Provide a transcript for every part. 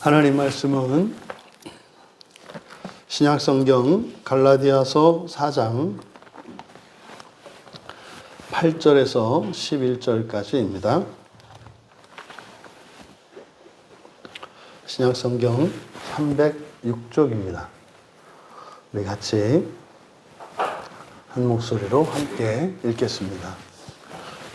하나님 말씀은 신약성경 갈라디아서 4장 8절에서 11절까지입니다. 신약성경 306쪽입니다. 우리 같이 한 목소리로 함께 읽겠습니다.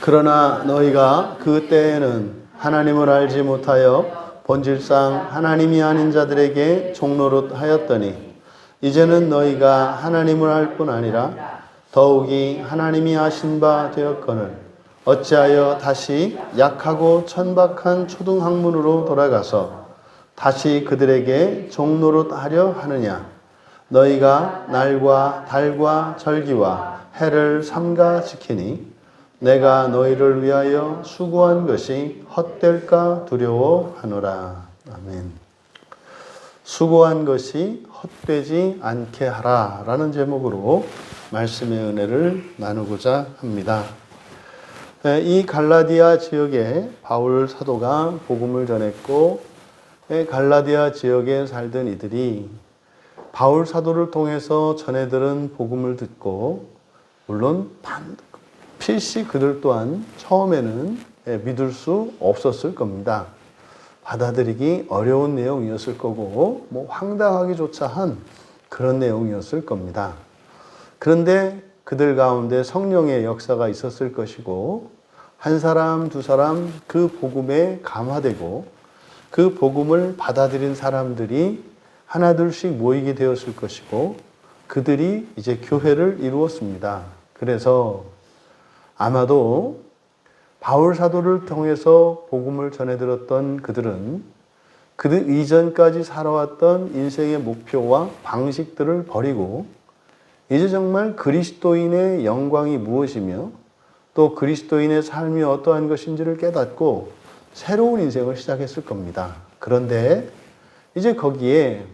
그러나 너희가 그 때에는 하나님을 알지 못하여 본질상 하나님이 아닌 자들에게 종노릇 하였더니 이제는 너희가 하나님을 알 뿐 아니라 더욱이 하나님이 아신 바 되었거늘 어찌하여 다시 약하고 천박한 초등학문으로 돌아가서 다시 그들에게 종노릇 하려 하느냐. 너희가 날과 달과 절기와 해를 삼가 지키니 내가 너희를 위하여 수고한 것이 헛될까 두려워하노라. 아멘. 수고한 것이 헛되지 않게 하라 라는 제목으로 말씀의 은혜를 나누고자 합니다. 이 갈라디아 지역에 바울 사도가 복음을 전했고 갈라디아 지역에 살던 이들이 바울 사도를 통해서 전해 들은 복음을 듣고 물론 필시 그들 또한 처음에는 믿을 수 없었을 겁니다. 받아들이기 어려운 내용이었을 거고 황당하기조차 한 그런 내용이었을 겁니다. 그런데 그들 가운데 성령의 역사가 있었을 것이고 한 사람 두 사람 그 복음에 감화되고 그 복음을 받아들인 사람들이 하나둘씩 모이게 되었을 것이고 그들이 이제 교회를 이루었습니다. 그래서 아마도 바울 사도를 통해서 복음을 전해 들었던 그들은 그들 이전까지 살아왔던 인생의 목표와 방식들을 버리고 이제 정말 그리스도인의 영광이 무엇이며 또 그리스도인의 삶이 어떠한 것인지를 깨닫고 새로운 인생을 시작했을 겁니다. 그런데 이제 거기에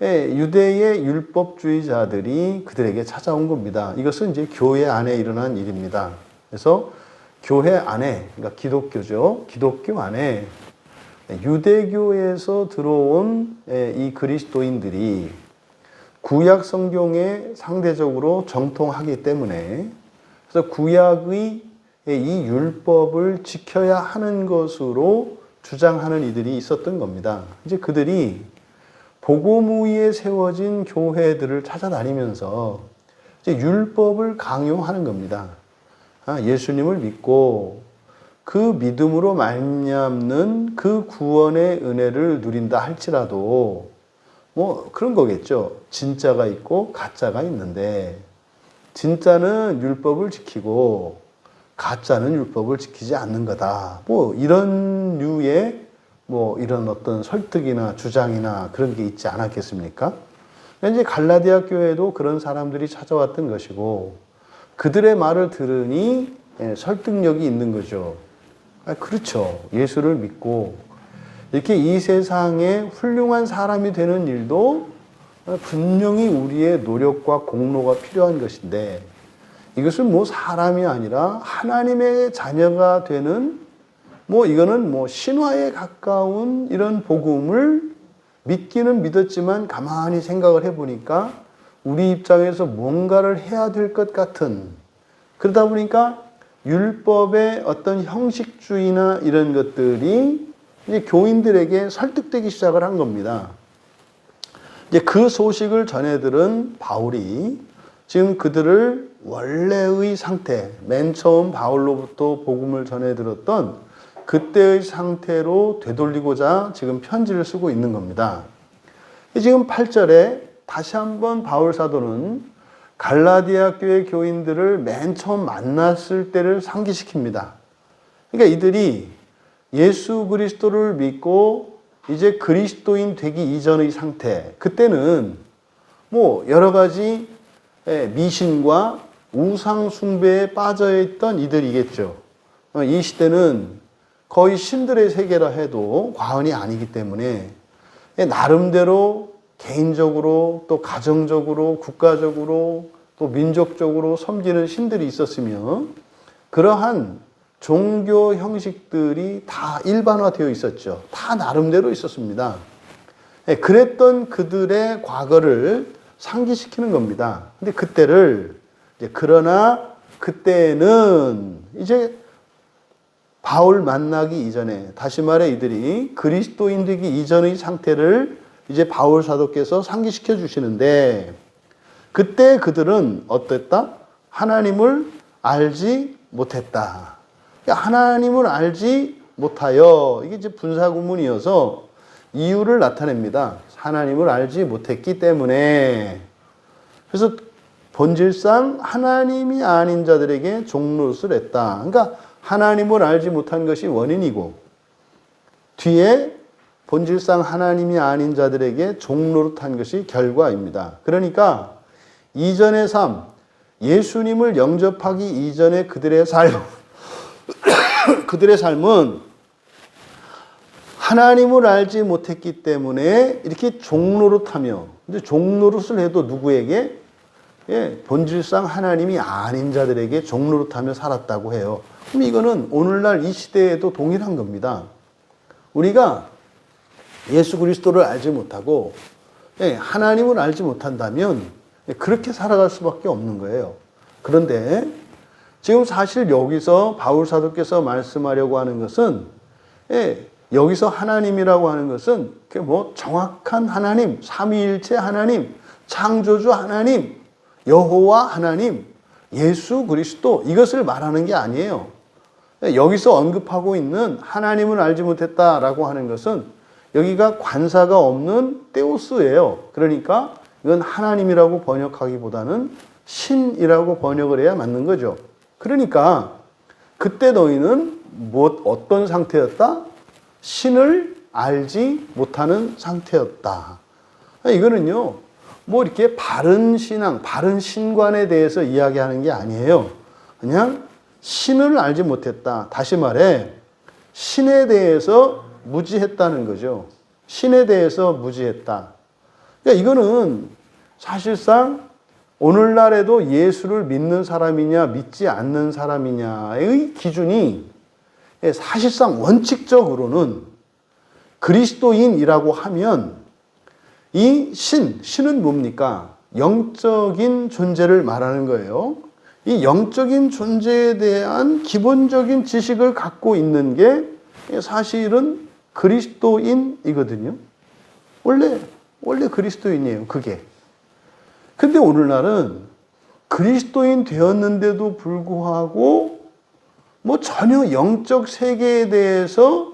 유대의 율법주의자들이 그들에게 찾아온 겁니다. 이것은 이제 교회 안에 일어난 일입니다. 그래서 교회 안에, 그러니까 기독교죠. 기독교 안에 유대교에서 들어온 이 그리스도인들이 구약 성경에 상대적으로 정통하기 때문에 그래서 구약의 이 율법을 지켜야 하는 것으로 주장하는 이들이 있었던 겁니다. 이제 그들이 복음 위에 세워진 교회들을 찾아다니면서 이제 율법을 강요하는 겁니다. 예수님을 믿고 그 믿음으로 말미암는 그 구원의 은혜를 누린다 할지라도 그런 거겠죠. 진짜가 있고 가짜가 있는데 진짜는 율법을 지키고 가짜는 율법을 지키지 않는 거다. 이런 류의 이런 어떤 설득이나 주장이나 그런 게 있지 않았겠습니까? 이제 갈라디아 교회도 그런 사람들이 찾아왔던 것이고 그들의 말을 들으니 설득력이 있는 거죠. 그렇죠. 예수를 믿고 이렇게 이 세상에 훌륭한 사람이 되는 일도 분명히 우리의 노력과 공로가 필요한 것인데 이것은 사람이 아니라 하나님의 자녀가 되는 이거는 신화에 가까운 이런 복음을 믿기는 믿었지만 가만히 생각을 해보니까 우리 입장에서 뭔가를 해야 될 것 같은 그러다 보니까 율법의 어떤 형식주의나 이런 것들이 이제 교인들에게 설득되기 시작을 한 겁니다. 이제 그 소식을 전해들은 바울이 지금 그들을 원래의 상태, 맨 처음 바울로부터 복음을 전해들었던 그때의 상태로 되돌리고자 지금 편지를 쓰고 있는 겁니다. 지금 8절에 다시 한번 바울 사도는 갈라디아 교회 교인들을 맨 처음 만났을 때를 상기시킵니다. 그러니까 이들이 예수 그리스도를 믿고 이제 그리스도인 되기 이전의 상태, 그때는 여러 가지 미신과 우상 숭배에 빠져 있던 이들이겠죠. 이 시대는 거의 신들의 세계라 해도 과언이 아니기 때문에 나름대로 개인적으로 또 가정적으로 국가적으로 또 민족적으로 섬기는 신들이 있었으며 그러한 종교 형식들이 다 일반화되어 있었죠. 다 나름대로 있었습니다. 그랬던 그들의 과거를 상기시키는 겁니다. 근데 그러나 그때는 이제 바울 만나기 이전에, 다시 말해 이들이 그리스도인 되기 이전의 상태를 이제 바울 사도께서 상기시켜 주시는데, 그때 그들은 어땠다? 하나님을 알지 못했다. 하나님을 알지 못하여, 이게 이제 분사구문이어서 이유를 나타냅니다. 하나님을 알지 못했기 때문에. 그래서 본질상 하나님이 아닌 자들에게 종노릇을 했다. 그러니까 하나님을 알지 못한 것이 원인이고, 뒤에 본질상 하나님이 아닌 자들에게 종노릇한 것이 결과입니다. 그러니까 이전의 삶, 예수님을 영접하기 이전의 그들의 삶은 하나님을 알지 못했기 때문에 이렇게 종노릇하며, 근데 종노릇을 해도 누구에게? 본질상 하나님이 아닌 자들에게 종노릇하며 살았다고 해요. 그럼 이거는 오늘날 이 시대에도 동일한 겁니다. 우리가 예수 그리스도를 알지 못하고 하나님을 알지 못한다면 그렇게 살아갈 수밖에 없는 거예요. 그런데 지금 사실 여기서 바울 사도께서 말씀하려고 하는 것은, 여기서 하나님이라고 하는 것은 정확한 하나님, 삼위일체 하나님, 창조주 하나님, 여호와 하나님, 예수 그리스도, 이것을 말하는 게 아니에요. 여기서 언급하고 있는 하나님을 알지 못했다라고 하는 것은 여기가 관사가 없는 테오스예요. 그러니까 이건 하나님이라고 번역하기보다는 신이라고 번역을 해야 맞는 거죠. 그러니까 그때 너희는 어떤 상태였다? 신을 알지 못하는 상태였다. 이거는요, 이렇게 바른 신앙, 바른 신관에 대해서 이야기하는 게 아니에요. 그냥 신을 알지 못했다. 다시 말해, 신에 대해서 무지했다는 거죠. 신에 대해서 무지했다. 그러니까 이거는 사실상 오늘날에도 예수를 믿는 사람이냐, 믿지 않는 사람이냐의 기준이 사실상 원칙적으로는 그리스도인이라고 하면 이 신은 뭡니까? 영적인 존재를 말하는 거예요. 이 영적인 존재에 대한 기본적인 지식을 갖고 있는 게 사실은 그리스도인이거든요. 원래 그리스도인이에요, 그게. 근데 오늘날은 그리스도인 되었는데도 불구하고 전혀 영적 세계에 대해서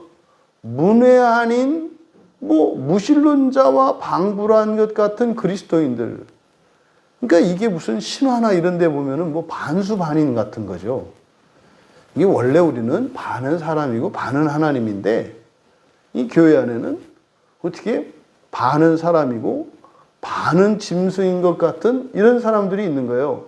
문외한인 무신론자와 방불한 것 같은 그리스도인들. 그러니까 이게 무슨 신화나 이런 데 보면은 반수반인 같은 거죠. 이게 원래 우리는 반은 사람이고 반은 하나님인데, 이 교회 안에는 어떻게 반은 사람이고 반은 짐승인 것 같은 이런 사람들이 있는 거예요.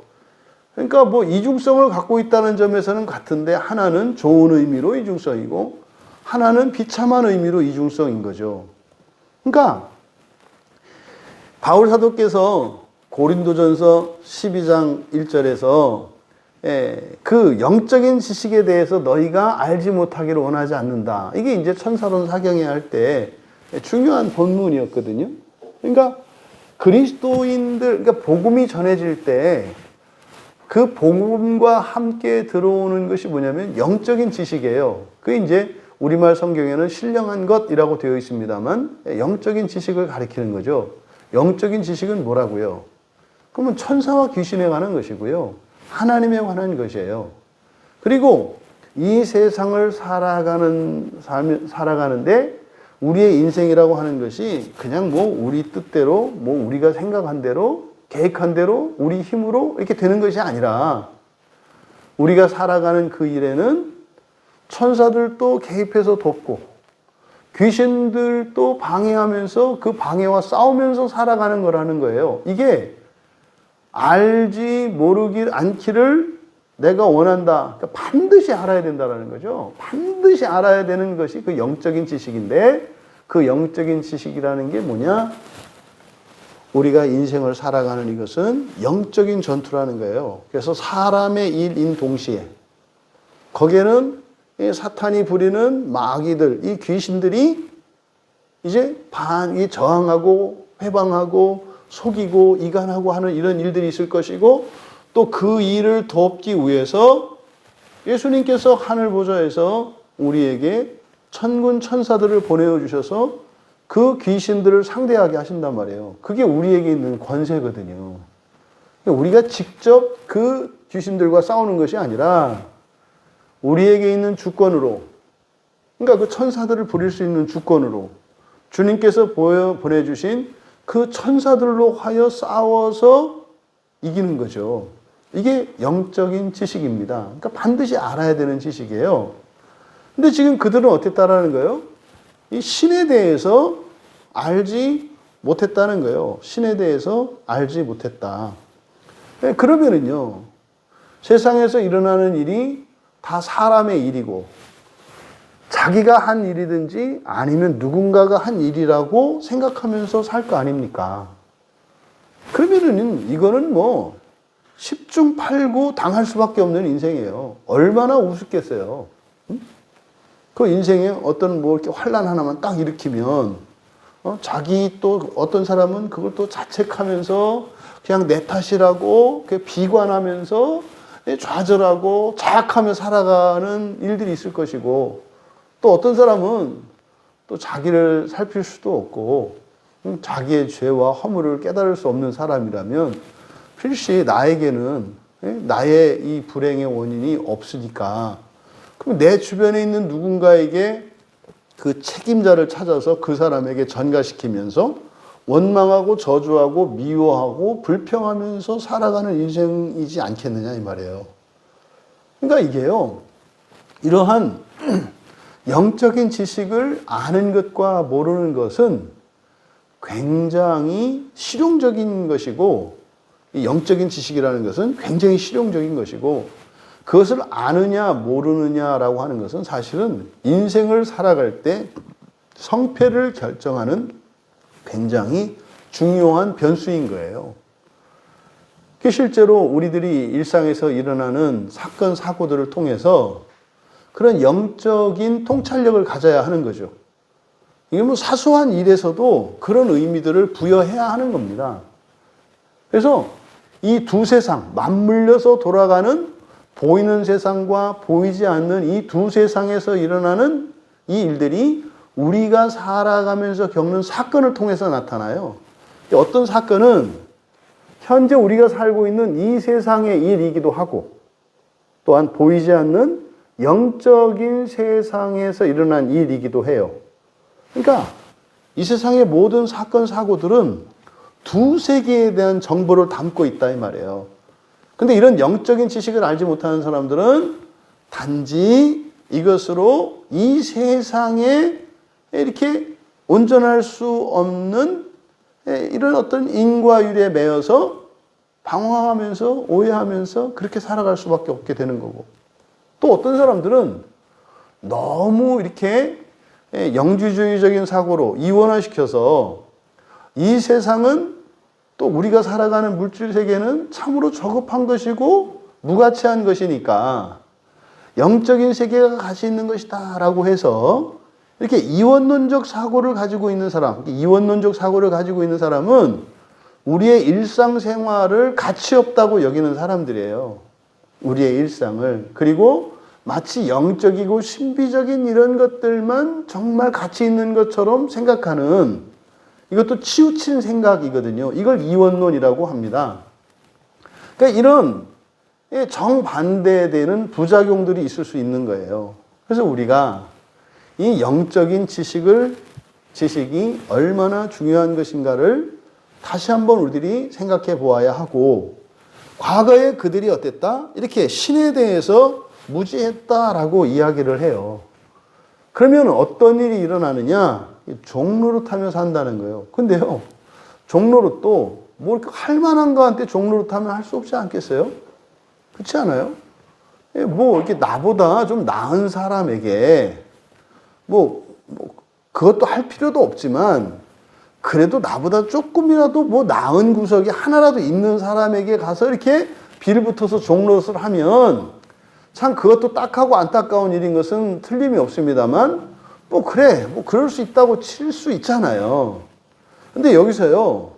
그러니까 이중성을 갖고 있다는 점에서는 같은데, 하나는 좋은 의미로 이중성이고 하나는 비참한 의미로 이중성인 거죠. 그러니까 바울 사도께서 고린도전서 12장 1절에서 그 영적인 지식에 대해서 너희가 알지 못하기를 원하지 않는다. 이게 이제 천사론 사경에 할 때 중요한 본문이었거든요. 그러니까 그리스도인들, 그러니까 복음이 전해질 때 그 복음과 함께 들어오는 것이 뭐냐면 영적인 지식이에요. 그게 이제 우리말 성경에는 신령한 것이라고 되어 있습니다만 영적인 지식을 가리키는 거죠. 영적인 지식은 뭐라고요? 그러면 천사와 귀신에 관한 것이고요. 하나님에 관한 것이에요. 그리고 이 세상을 살아가는데 우리의 인생이라고 하는 것이 그냥 우리 뜻대로, 우리가 생각한 대로, 계획한 대로, 우리 힘으로 이렇게 되는 것이 아니라, 우리가 살아가는 그 일에는 천사들도 개입해서 돕고 귀신들도 방해하면서 그 방해와 싸우면서 살아가는 거라는 거예요. 이게 알지 모르기 않기를 내가 원한다. 그러니까 반드시 알아야 된다는 거죠. 반드시 알아야 되는 것이 그 영적인 지식인데, 그 영적인 지식이라는 게 뭐냐? 우리가 인생을 살아가는 이것은 영적인 전투라는 거예요. 그래서 사람의 일인 동시에 거기에는 이 사탄이 부리는 마귀들, 이 귀신들이 이제 이 저항하고 회방하고 속이고 이간하고 하는 이런 일들이 있을 것이고, 또 그 일을 돕기 위해서 예수님께서 하늘 보좌에서 우리에게 천군 천사들을 보내어 주셔서 그 귀신들을 상대하게 하신단 말이에요. 그게 우리에게 있는 권세거든요. 우리가 직접 그 귀신들과 싸우는 것이 아니라 우리에게 있는 주권으로, 그러니까 그 천사들을 부릴 수 있는 주권으로 주님께서 보내주신 그 천사들로 하여 싸워서 이기는 거죠. 이게 영적인 지식입니다. 그러니까 반드시 알아야 되는 지식이에요. 근데 지금 그들은 어땠다라는 거예요? 이 신에 대해서 알지 못했다는 거예요. 신에 대해서 알지 못했다. 그러면은요, 세상에서 일어나는 일이 다 사람의 일이고, 자기가 한 일이든지 아니면 누군가가 한 일이라고 생각하면서 살 거 아닙니까? 그러면은 이거는 뭐 10중 8구 당할 수밖에 없는 인생이에요. 얼마나 우습겠어요. 응? 그 인생에 어떤 뭐 이렇게 환난 하나만 딱 일으키면 자기 또 어떤 사람은 그걸 또 자책하면서 그냥 내 탓이라고 비관하면서 좌절하고 자학하며 살아가는 일들이 있을 것이고, 또 어떤 사람은 또 자기를 살필 수도 없고 자기의 죄와 허물을 깨달을 수 없는 사람이라면 필시 나에게는 나의 이 불행의 원인이 없으니까, 그럼 내 주변에 있는 누군가에게 그 책임자를 찾아서 그 사람에게 전가시키면서 원망하고 저주하고 미워하고 불평하면서 살아가는 인생이지 않겠느냐 이 말이에요. 그러니까 이게요, 이러한 영적인 지식을 아는 것과 모르는 것은 굉장히 실용적인 것이고, 이 영적인 지식이라는 것은 굉장히 실용적인 것이고, 그것을 아느냐 모르느냐라고 하는 것은 사실은 인생을 살아갈 때 성패를 결정하는 굉장히 중요한 변수인 거예요. 실제로 우리들이 일상에서 일어나는 사건, 사고들을 통해서 그런 영적인 통찰력을 가져야 하는 거죠. 이게 뭐 사소한 일에서도 그런 의미들을 부여해야 하는 겁니다. 그래서 이 두 세상, 맞물려서 돌아가는 보이는 세상과 보이지 않는 이 두 세상에서 일어나는 이 일들이 우리가 살아가면서 겪는 사건을 통해서 나타나요. 어떤 사건은 현재 우리가 살고 있는 이 세상의 일이기도 하고, 또한 보이지 않는 영적인 세상에서 일어난 일이기도 해요. 그러니까 이 세상의 모든 사건, 사고들은 두 세계에 대한 정보를 담고 있다 이 말이에요. 근데 이런 영적인 지식을 알지 못하는 사람들은 단지 이것으로 이 세상에 이렇게 온전할 수 없는 이런 어떤 인과율에 매여서 방황하면서 오해하면서 그렇게 살아갈 수밖에 없게 되는 거고, 또 어떤 사람들은 너무 이렇게 영지주의적인 사고로 이원화시켜서 이 세상은, 또 우리가 살아가는 물질 세계는 참으로 저급한 것이고 무가치한 것이니까 영적인 세계가 가치 있는 것이다 라고 해서 이렇게 이원론적 사고를 가지고 있는 사람, 이원론적 사고를 가지고 있는 사람은 우리의 일상생활을 가치 없다고 여기는 사람들이에요. 우리의 일상을. 그리고 마치 영적이고 신비적인 이런 것들만 정말 가치 있는 것처럼 생각하는, 이것도 치우친 생각이거든요. 이걸 이원론이라고 합니다. 그러니까 이런 정반대되는 부작용들이 있을 수 있는 거예요. 그래서 우리가 이 영적인 지식이 얼마나 중요한 것인가를 다시 한번 우리들이 생각해 보아야 하고, 과거에 그들이 어땠다? 이렇게 신에 대해서 무지했다라고 이야기를 해요. 그러면 어떤 일이 일어나느냐? 종노릇하며 산다는 거예요. 근데요, 종노릇도 뭐 이렇게 할 만한 거한테 종노릇하면 할 수 없지 않겠어요? 그렇지 않아요? 뭐 이렇게 나보다 좀 나은 사람에게 그것도 할 필요도 없지만, 그래도 나보다 조금이라도 뭐 나은 구석이 하나라도 있는 사람에게 가서 이렇게 빌붙어서 종노릇을 하면 참 그것도 딱하고 안타까운 일인 것은 틀림이 없습니다만 뭐 그래 뭐 그럴 수 있다고 칠 수 있잖아요. 근데 여기서요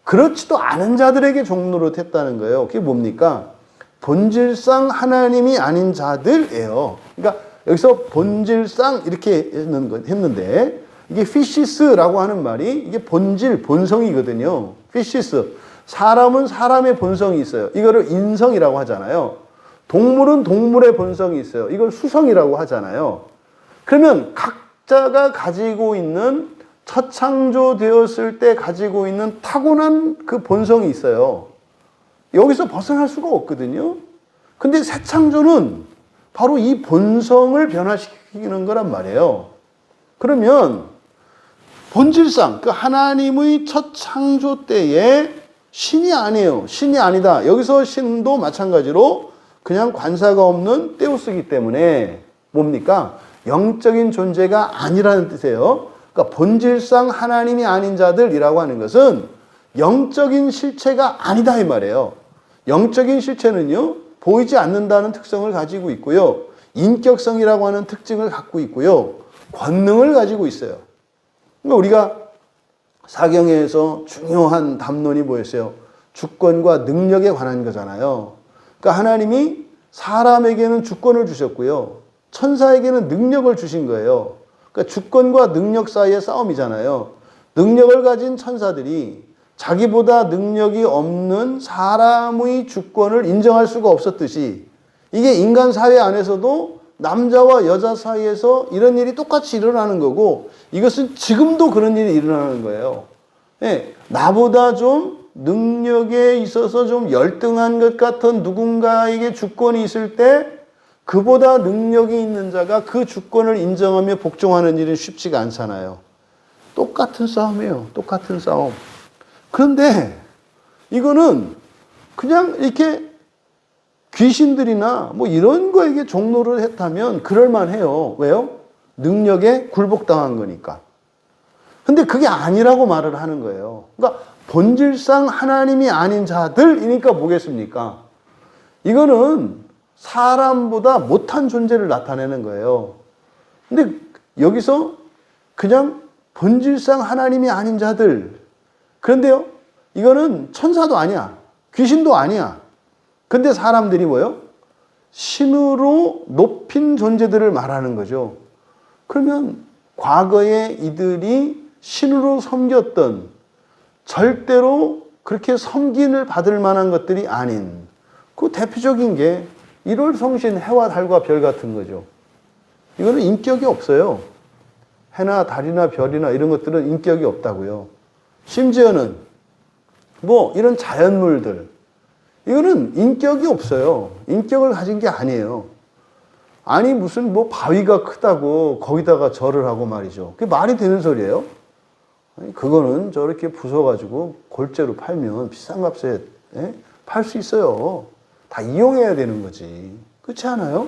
그렇지도 않은 자들에게 종노릇했다는 거예요. 그게 뭡니까? 본질상 하나님이 아닌 자들이에요. 그러니까 여기서 본질상 이렇게 했는데 이게 피시스라고 하는 말이 이게 본질, 본성이거든요. 피시스. 사람은 사람의 본성이 있어요. 이거를 인성이라고 하잖아요. 동물은 동물의 본성이 있어요. 이걸 수성이라고 하잖아요. 그러면 각자가 가지고 있는 첫 창조되었을 때 가지고 있는 타고난 그 본성이 있어요. 여기서 벗어날 수가 없거든요. 근데 새 창조는 바로 이 본성을 변화시키는 거란 말이에요. 그러면 본질상 그 하나님의 첫 창조 때에 신이 아니에요. 신이 아니다. 여기서 신도 마찬가지로 그냥 관사가 없는 떼오스기 때문에 뭡니까? 영적인 존재가 아니라는 뜻이에요. 그러니까 본질상 하나님이 아닌 자들이라고 하는 것은 영적인 실체가 아니다 이 말이에요. 영적인 실체는요, 보이지 않는다는 특성을 가지고 있고요. 인격성이라고 하는 특징을 갖고 있고요. 권능을 가지고 있어요. 그러니까 우리가 사경에서 중요한 담론이 뭐였어요? 주권과 능력에 관한 거잖아요. 그러니까 하나님이 사람에게는 주권을 주셨고요. 천사에게는 능력을 주신 거예요. 그러니까 주권과 능력 사이의 싸움이잖아요. 능력을 가진 천사들이 자기보다 능력이 없는 사람의 주권을 인정할 수가 없었듯이 이게 인간 사회 안에서도 남자와 여자 사이에서 이런 일이 똑같이 일어나는 거고 이것은 지금도 그런 일이 일어나는 거예요. 예, 나보다 좀 능력에 있어서 좀 열등한 것 같은 누군가에게 주권이 있을 때 그보다 능력이 있는 자가 그 주권을 인정하며 복종하는 일은 쉽지가 않잖아요. 똑같은 싸움이에요. 똑같은 싸움. 그런데 이거는 그냥 이렇게 귀신들이나 뭐 이런 거에게 종노를 했다면 그럴만해요. 왜요? 능력에 굴복당한 거니까. 근데 그게 아니라고 말을 하는 거예요. 그러니까 본질상 하나님이 아닌 자들이니까 뭐겠습니까? 이거는 사람보다 못한 존재를 나타내는 거예요. 근데 여기서 그냥 본질상 하나님이 아닌 자들. 그런데요, 이거는 천사도 아니야. 귀신도 아니야. 근데 사람들이 뭐요? 신으로 높인 존재들을 말하는 거죠. 그러면 과거에 이들이 신으로 섬겼던 절대로 그렇게 섬김을 받을 만한 것들이 아닌 그 대표적인 게 1월 성신 해와 달과 별 같은 거죠. 이거는 인격이 없어요. 해나 달이나 별이나 이런 것들은 인격이 없다고요. 심지어는 뭐 이런 자연물들 이거는 인격이 없어요. 인격을 가진 게 아니에요. 아니 무슨 뭐 바위가 크다고 거기다가 절을 하고 말이죠. 그게 말이 되는 소리예요? 아니, 그거는 저렇게 부숴가지고 골재로 팔면 비싼 값에 팔 수 있어요. 다 이용해야 되는 거지. 그렇지 않아요?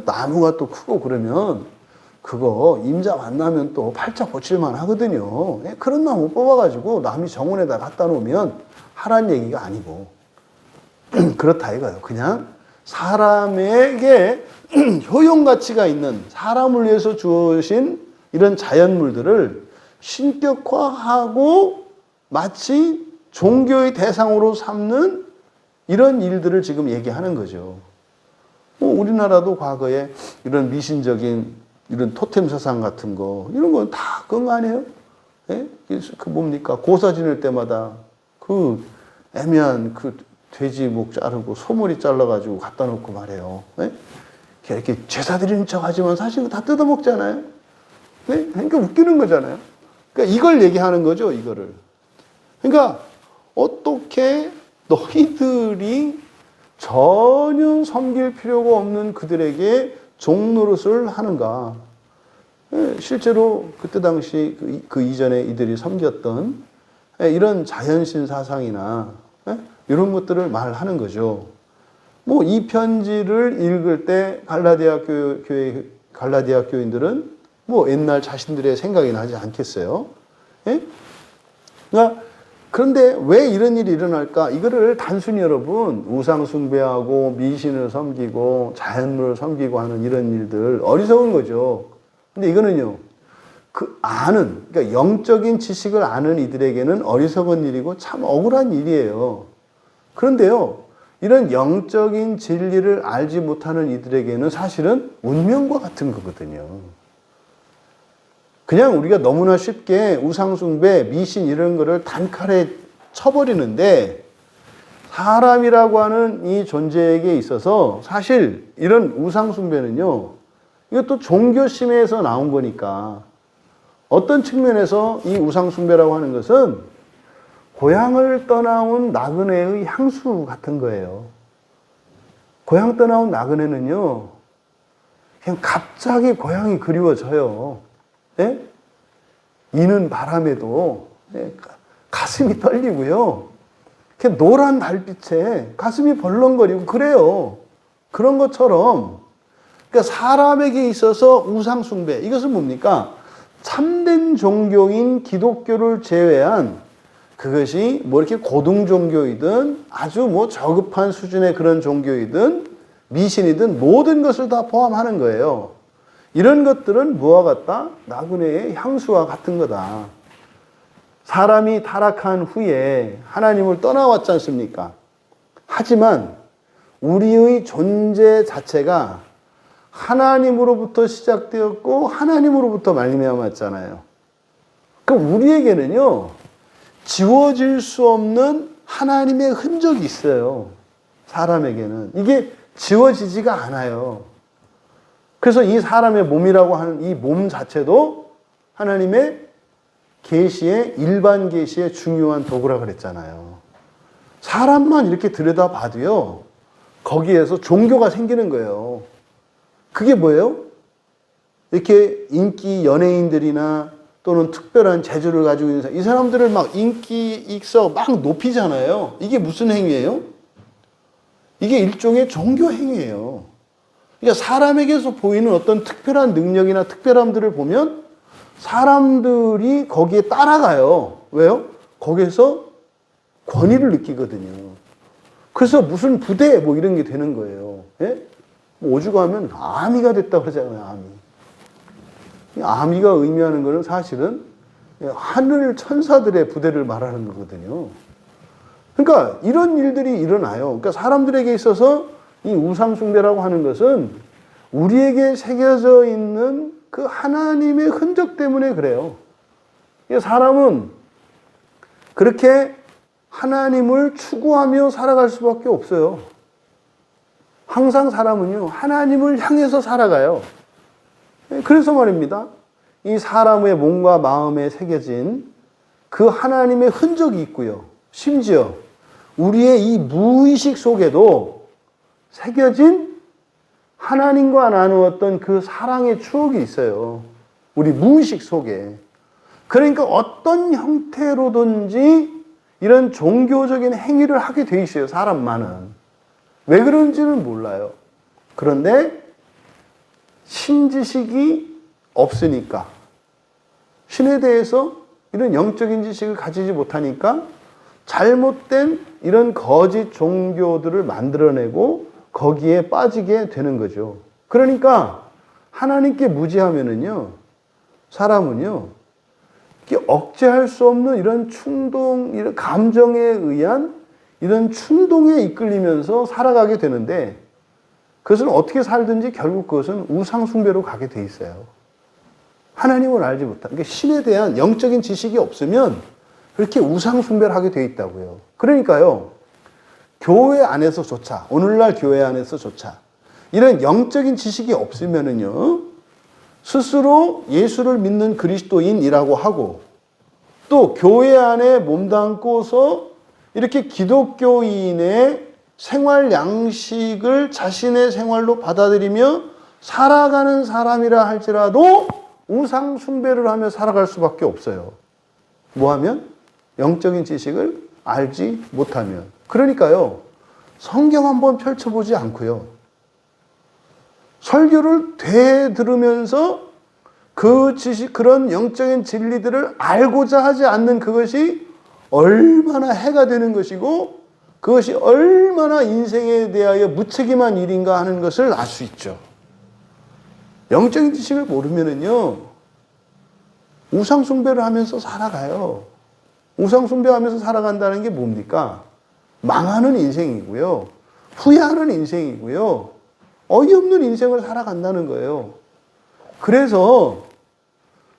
나무가 또 크고 그러면 그거 임자 만나면 또 팔자 고칠만 하거든요. 그런 나무 뽑아가지고 남이 정원에다 갖다 놓으면 하란 얘기가 아니고 그렇다 이거예요. 그냥 사람에게 효용 가치가 있는 사람을 위해서 주신 이런 자연물들을 신격화하고 마치 종교의 대상으로 삼는 이런 일들을 지금 얘기하는 거죠. 뭐 우리나라도 과거에 이런 미신적인 이런 토템 사상 같은 거 이런 건 다 그런 거 아니에요? 예? 그 뭡니까? 고사 지낼 때마다 그 애매한 그 돼지목 자르고 소머리 잘라가지고 갖다 놓고 말해요. 예? 이렇게 제사 드리는 척 하지만 사실 다 뜯어먹잖아요. 예? 그러니까 웃기는 거잖아요. 그러니까 이걸 얘기하는 거죠, 이거를. 그러니까 어떻게 너희들이 전혀 섬길 필요가 없는 그들에게 종노릇을 하는가. 예, 실제로 그때 당시 그 이전에 이들이 섬겼던 이런 자연신 사상이나 이런 것들을 말하는 거죠. 뭐 이 편지를 읽을 때 갈라디아 교인들은 뭐 옛날 자신들의 생각이 나지 않겠어요? 예? 그러니까 그런데 왜 이런 일이 일어날까? 이거를 단순히 여러분 우상 숭배하고 미신을 섬기고 자연물을 섬기고 하는 이런 일들 어리석은 거죠. 근데 이거는요. 그러니까 영적인 지식을 아는 이들에게는 어리석은 일이고 참 억울한 일이에요. 그런데요. 이런 영적인 진리를 알지 못하는 이들에게는 사실은 운명과 같은 거거든요. 그냥 우리가 너무나 쉽게 우상숭배, 미신 이런 거를 단칼에 쳐버리는데 사람이라고 하는 이 존재에게 있어서 사실 이런 우상숭배는요. 이것도 종교심에서 나온 거니까 어떤 측면에서 이 우상숭배라고 하는 것은 고향을 떠나온 나그네의 향수 같은 거예요. 고향 떠나온 나그네는요. 그냥 갑자기 고향이 그리워져요. 예? 이는 바람에도 가슴이 떨리고요. 노란 달빛에 가슴이 벌렁거리고 그래요. 그런 것처럼 그러니까 사람에게 있어서 우상숭배 이것은 뭡니까? 참된 종교인 기독교를 제외한 그것이 뭐 이렇게 고등 종교이든 아주 뭐 저급한 수준의 그런 종교이든 미신이든 모든 것을 다 포함하는 거예요. 이런 것들은 뭐와 같다? 나그네의 향수와 같은 거다. 사람이 타락한 후에 하나님을 떠나왔지 않습니까? 하지만 우리의 존재 자체가 하나님으로부터 시작되었고 하나님으로부터 말미암았잖아요. 그럼 우리에게는요. 지워질 수 없는 하나님의 흔적이 있어요. 사람에게는. 이게 지워지지가 않아요. 그래서 이 사람의 몸이라고 하는 이 몸 자체도 하나님의 계시의 일반 계시의 중요한 도구라 그랬잖아요. 사람만 이렇게 들여다봐도요. 거기에서 종교가 생기는 거예요. 그게 뭐예요? 이렇게 인기 연예인들이나 또는 특별한 재주를 가지고 있는 사람, 이 사람들을 막 인기 있어 막 높이잖아요. 이게 무슨 행위예요? 이게 일종의 종교 행위예요. 그러니까 사람에게서 보이는 어떤 특별한 능력이나 특별함들을 보면 사람들이 거기에 따라가요. 왜요? 거기에서 권위를 느끼거든요. 그래서 무슨 부대 뭐 이런 게 되는 거예요. 예? 오죽하면 아미가 됐다 그러잖아요. 아미. 아미가 의미하는 것은 사실은 하늘 천사들의 부대를 말하는 거거든요. 그러니까 이런 일들이 일어나요. 그러니까 사람들에게 있어서 이 우상숭배라고 하는 것은 우리에게 새겨져 있는 그 하나님의 흔적 때문에 그래요. 사람은 그렇게 하나님을 추구하며 살아갈 수밖에 없어요. 항상 사람은요, 하나님을 향해서 살아가요. 그래서 말입니다. 이 사람의 몸과 마음에 새겨진 그 하나님의 흔적이 있고요. 심지어 우리의 이 무의식 속에도 새겨진 하나님과 나누었던 그 사랑의 추억이 있어요. 우리 무의식 속에. 그러니까 어떤 형태로든지 이런 종교적인 행위를 하게 돼 있어요. 사람만은. 왜 그런지는 몰라요. 그런데 신지식이 없으니까, 신에 대해서 이런 영적인 지식을 가지지 못하니까 잘못된 이런 거짓 종교들을 만들어내고 거기에 빠지게 되는 거죠. 그러니까 하나님께 무지하면은요, 사람은요, 억제할 수 없는 이런 충동, 이런 감정에 의한 이런 충동에 이끌리면서 살아가게 되는데, 그것은 어떻게 살든지 결국 그것은 우상숭배로 가게 돼 있어요. 하나님을 알지 못한, 그러니까 신에 대한 영적인 지식이 없으면 그렇게 우상숭배를 하게 돼 있다고요. 그러니까요, 교회 안에서조차, 오늘날 교회 안에서조차 이런 영적인 지식이 없으면은요, 스스로 예수를 믿는 그리스도인이라고 하고 또 교회 안에 몸담고서 이렇게 기독교인의 생활 양식을 자신의 생활로 받아들이며 살아가는 사람이라 할지라도 우상 숭배를 하며 살아갈 수밖에 없어요. 뭐 하면? 영적인 지식을 알지 못하면. 그러니까요, 성경 한번 펼쳐보지 않고요, 설교를 되들으면서 그 지식, 그런 영적인 진리들을 알고자 하지 않는 그것이 얼마나 해가 되는 것이고 그것이 얼마나 인생에 대하여 무책임한 일인가 하는 것을 알 수 있죠. 영적인 지식을 모르면은요, 우상숭배를 하면서 살아가요. 우상숭배하면서 살아간다는 게 뭡니까? 망하는 인생이고요. 후회하는 인생이고요. 어이없는 인생을 살아간다는 거예요. 그래서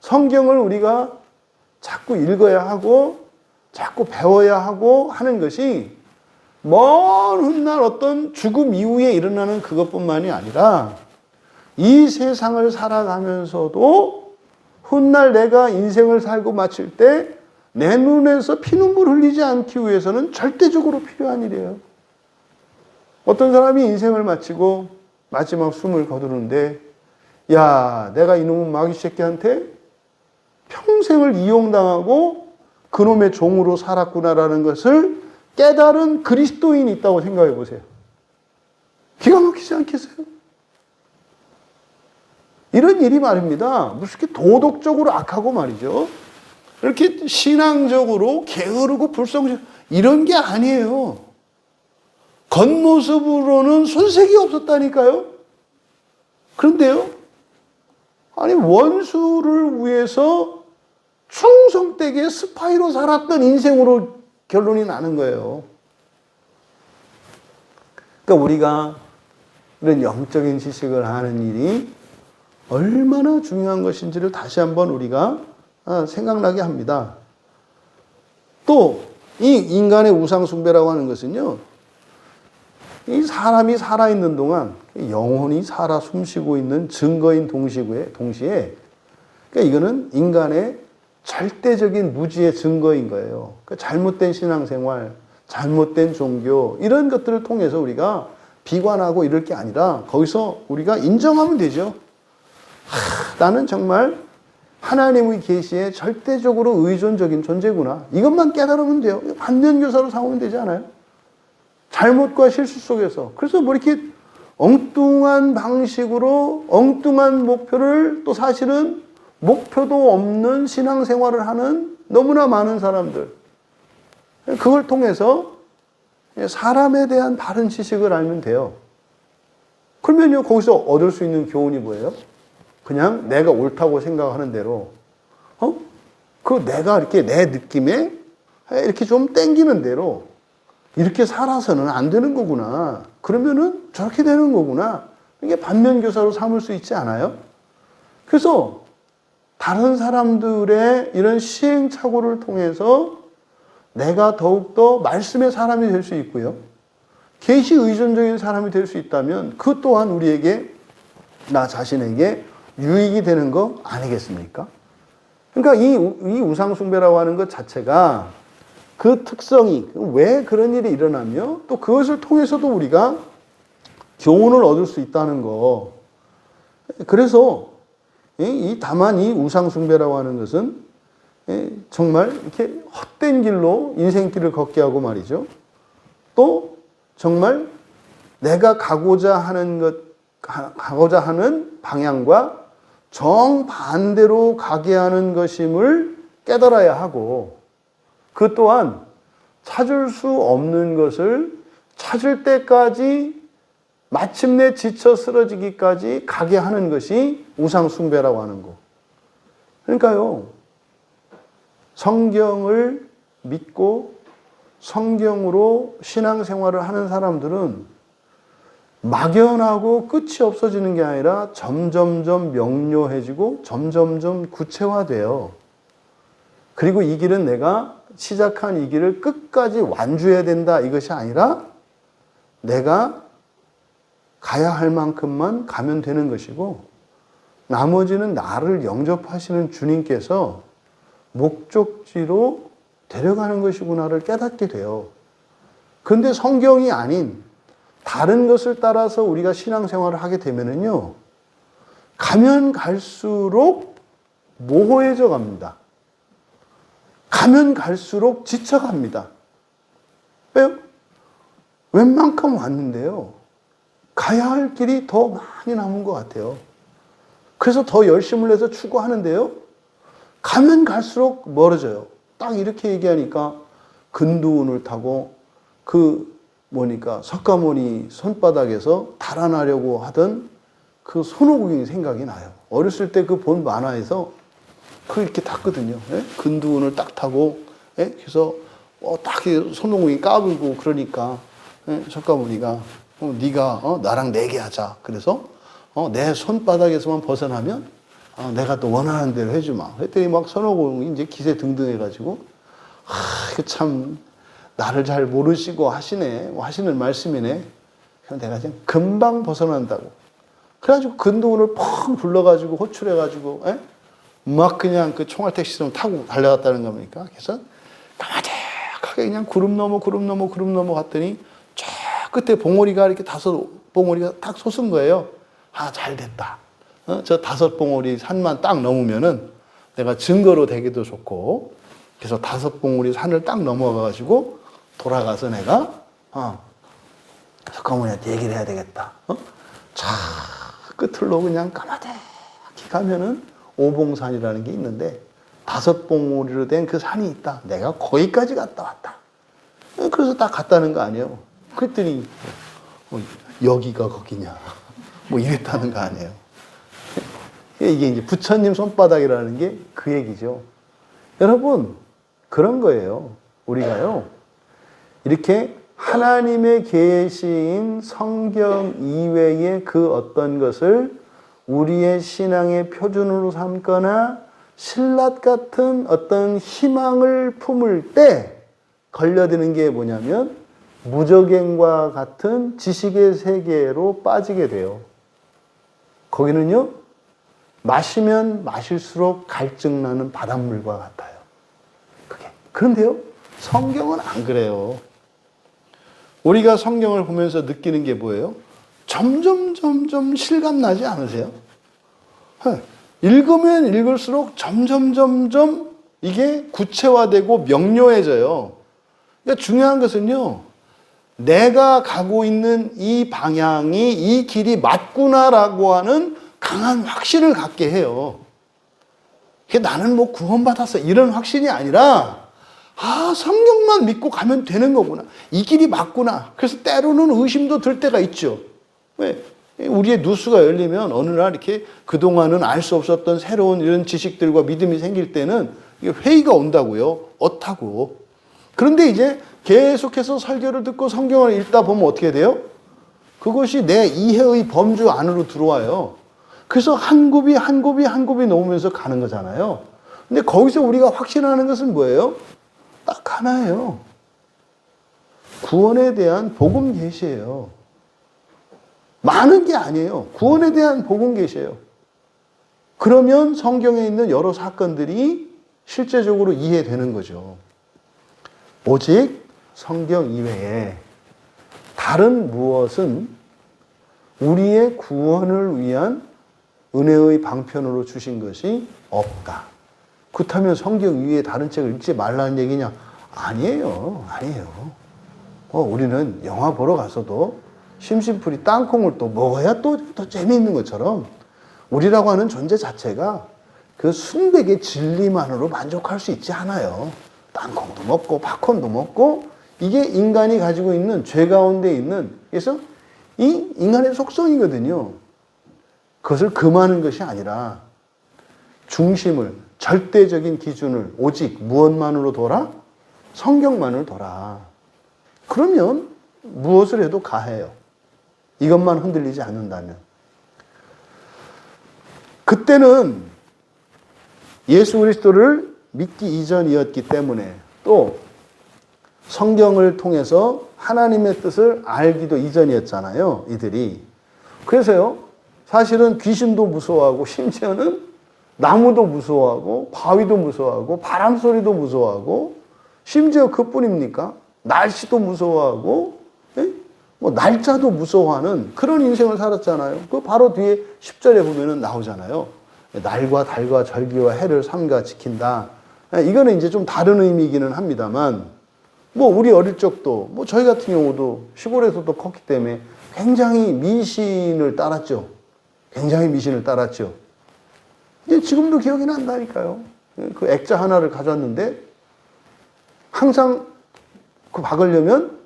성경을 우리가 자꾸 읽어야 하고 자꾸 배워야 하고 하는 것이 먼 훗날 어떤 죽음 이후에 일어나는 그것뿐만이 아니라 이 세상을 살아가면서도 훗날 내가 인생을 살고 마칠 때 내 눈에서 피눈물 흘리지 않기 위해서는 절대적으로 필요한 일이에요. 어떤 사람이 인생을 마치고 마지막 숨을 거두는데 야, 내가 이놈의 마귀 새끼한테 평생을 이용당하고 그놈의 종으로 살았구나라는 것을 깨달은 그리스도인이 있다고 생각해 보세요. 기가 막히지 않겠어요? 이런 일이 말입니다. 무슨 이렇게 도덕적으로 악하고 말이죠. 이렇게 신앙적으로 게으르고 불성실 이런 게 아니에요. 겉모습으로는 손색이 없었다니까요. 그런데요, 아니 원수를 위해서 충성되게 스파이로 살았던 인생으로 결론이 나는 거예요. 그러니까 우리가 이런 영적인 지식을 하는 일이 얼마나 중요한 것인지를 다시 한번 우리가 생각나게 합니다. 또 이 인간의 우상숭배라고 하는 것은요, 이 사람이 살아있는 동안 영혼이 살아 숨쉬고 있는 증거인 동시에 그러니까 이거는 인간의 절대적인 무지의 증거인 거예요. 그러니까 잘못된 신앙생활, 잘못된 종교 이런 것들을 통해서 우리가 비관하고 이럴 게 아니라 거기서 우리가 인정하면 되죠. 나는 정말 하나님의 계시에 절대적으로 의존적인 존재구나. 이것만 깨달으면 돼요. 반면교사로 삼으면 되지 않아요? 잘못과 실수 속에서. 그래서 뭐 이렇게 엉뚱한 방식으로 엉뚱한 목표를 또 사실은 목표도 없는 신앙생활을 하는 너무나 많은 사람들. 그걸 통해서 사람에 대한 바른 지식을 알면 돼요. 그러면요, 거기서 얻을 수 있는 교훈이 뭐예요? 그냥 내가 옳다고 생각하는 대로, 그 내가 이렇게 내 느낌에 이렇게 좀 땡기는 대로 이렇게 살아서는 안 되는 거구나. 그러면은 저렇게 되는 거구나. 이게 반면교사로 삼을 수 있지 않아요? 그래서 다른 사람들의 이런 시행착오를 통해서 내가 더욱더 말씀의 사람이 될 수 있고요. 계시 의존적인 사람이 될 수 있다면 그 또한 우리에게, 나 자신에게 유익이 되는 거 아니겠습니까? 그러니까 이 우상숭배라고 하는 것 자체가 그 특성이 왜 그런 일이 일어나며 또 그것을 통해서도 우리가 교훈을 얻을 수 있다는 거. 그래서 다만 이 우상숭배라고 하는 것은 정말 이렇게 헛된 길로 인생길을 걷게 하고 말이죠. 또 정말 내가 가고자 하는 방향과 정반대로 가게 하는 것임을 깨달아야 하고, 그 또한 찾을 수 없는 것을 찾을 때까지 마침내 지쳐 쓰러지기까지 가게 하는 것이 우상숭배라고 하는 거. 그러니까요, 성경을 믿고 성경으로 신앙생활을 하는 사람들은 막연하고 끝이 없어지는 게 아니라 점점점 명료해지고 점점점 구체화돼요. 그리고 이 길은 내가 시작한 이 길을 끝까지 완주해야 된다, 이것이 아니라 내가 가야 할 만큼만 가면 되는 것이고 나머지는 나를 영접하시는 주님께서 목적지로 데려가는 것이구나를 깨닫게 돼요. 그런데 성경이 아닌 다른 것을 따라서 우리가 신앙생활을 하게 되면은요, 가면 갈수록 모호해져 갑니다. 가면 갈수록 지쳐갑니다. 왜요? 웬만큼 왔는데요, 가야 할 길이 더 많이 남은 것 같아요. 그래서 더 열심을 내서 추구하는데요, 가면 갈수록 멀어져요. 딱 이렇게 얘기하니까 근두운을 타고 석가모니 손바닥에서 달아나려고 하던 그 손오공이 생각이 나요. 어렸을 때 그 본 만화에서 이렇게 탔거든요. 예? 근두운을 딱 타고, 예? 그래서 딱 손오공이 까불고 그러니까, 예? 석가모니가 네가 나랑 내기하자. 그래서 내 손바닥에서만 벗어나면 내가 또 원하는 대로 해주마. 그랬더니 막 손오공이 이제 기세 등등해가지고 참 나를 잘 모르시고 하시는 말씀이네. 그럼 내가 그냥 금방 벗어난다고. 그래가지고 근두운을 펑 불러가지고 호출해가지고 막 그냥 그 총알택시처럼 타고 달려갔다는 겁니까? 그래서 까마득하게 그냥 구름 넘어 갔더니 저 끝에 봉오리가 이렇게 5봉오리가 딱 솟은 거예요. 잘 됐다. 저 5봉오리 산만 딱 넘으면은 내가 증거로 되기도 좋고, 그래서 5봉오리 산을 딱 넘어가가지고 돌아가서 내가 석가모니한테 얘기를 해야 되겠다. 저 끝을로 그냥 까마득히 가면은 오봉산이라는 게 있는데 5봉오리로 된 그 산이 있다. 내가 거기까지 갔다 왔다. 그래서 딱 갔다는 거 아니에요. 그랬더니 여기가 거기냐 뭐 이랬다는 거 아니에요. 이게 이제 부처님 손바닥이라는 게 그 얘기죠. 여러분, 그런 거예요. 우리가요, 이렇게 하나님의 계시인 성경 이외의 그 어떤 것을 우리의 신앙의 표준으로 삼거나 신라 같은 어떤 희망을 품을 때 걸려드는 게 뭐냐면 무저갱과 같은 지식의 세계로 빠지게 돼요. 거기는요, 마시면 마실수록 갈증나는 바닷물과 같아요. 그런데요, 성경은 안 그래요. 우리가 성경을 보면서 느끼는 게 뭐예요? 점점 실감나지 않으세요? 읽으면 읽을수록 점점 이게 구체화되고 명료해져요. 그러니까 중요한 것은요, 내가 가고 있는 이 방향이 이 길이 맞구나라고 하는 강한 확신을 갖게 해요. 나는 뭐 구원받았어 이런 확신이 아니라 성경만 믿고 가면 되는 거구나. 이 길이 맞구나. 그래서 때로는 의심도 들 때가 있죠. 왜? 우리의 누수가 열리면 어느 날 이렇게 그동안은 알 수 없었던 새로운 이런 지식들과 믿음이 생길 때는 회의가 온다고요. 어타고. 그런데 이제 계속해서 설교를 듣고 성경을 읽다 보면 어떻게 돼요? 그것이 내 이해의 범주 안으로 들어와요. 그래서 한 굽이 넘으면서 가는 거잖아요. 근데 거기서 우리가 확신하는 것은 뭐예요? 딱 하나예요. 구원에 대한 복음 계시예요. 많은 게 아니에요. 구원에 대한 복음 계시예요. 그러면 성경에 있는 여러 사건들이 실제적으로 이해되는 거죠. 오직 성경 이외에 다른 무엇은 우리의 구원을 위한 은혜의 방편으로 주신 것이 없다. 그렇다면 성경 이외에 다른 책을 읽지 말라는 얘기냐? 아니에요. 우리는 영화 보러 가서도 심심풀이 땅콩을 또 먹어야 또 재미있는 것처럼 우리라고 하는 존재 자체가 그 순백의 진리만으로 만족할 수 있지 않아요. 땅콩도 먹고 팝콘도 먹고 이게 인간이 가지고 있는 죄 가운데 있는, 그래서 이 인간의 속성이거든요. 그것을 금하는 것이 아니라 중심을, 절대적인 기준을 오직 무엇만으로 둬라? 성경만을 둬라. 그러면 무엇을 해도 가해요. 이것만 흔들리지 않는다면. 그때는 예수 그리스도를 믿기 이전이었기 때문에, 또 성경을 통해서 하나님의 뜻을 알기도 이전이었잖아요, 이들이. 그래서요, 사실은 귀신도 무서워하고, 심지어는 나무도 무서워하고, 바위도 무서워하고, 바람 소리도 무서워하고, 심지어 그뿐입니까? 날씨도 무서워하고, 뭐 날짜도 무서워하는 그런 인생을 살았잖아요. 그 바로 뒤에 10절에 보면은 나오잖아요. 날과 달과 절기와 해를 삼가 지킨다. 이거는 이제 좀 다른 의미이기는 합니다만, 뭐 우리 어릴 적도, 뭐 저희 같은 경우도 시골에서도 컸기 때문에 굉장히 미신을 따랐죠. 근데 지금도 기억이 난다니까요. 그 액자 하나를 가져왔는데 항상 그 박으려면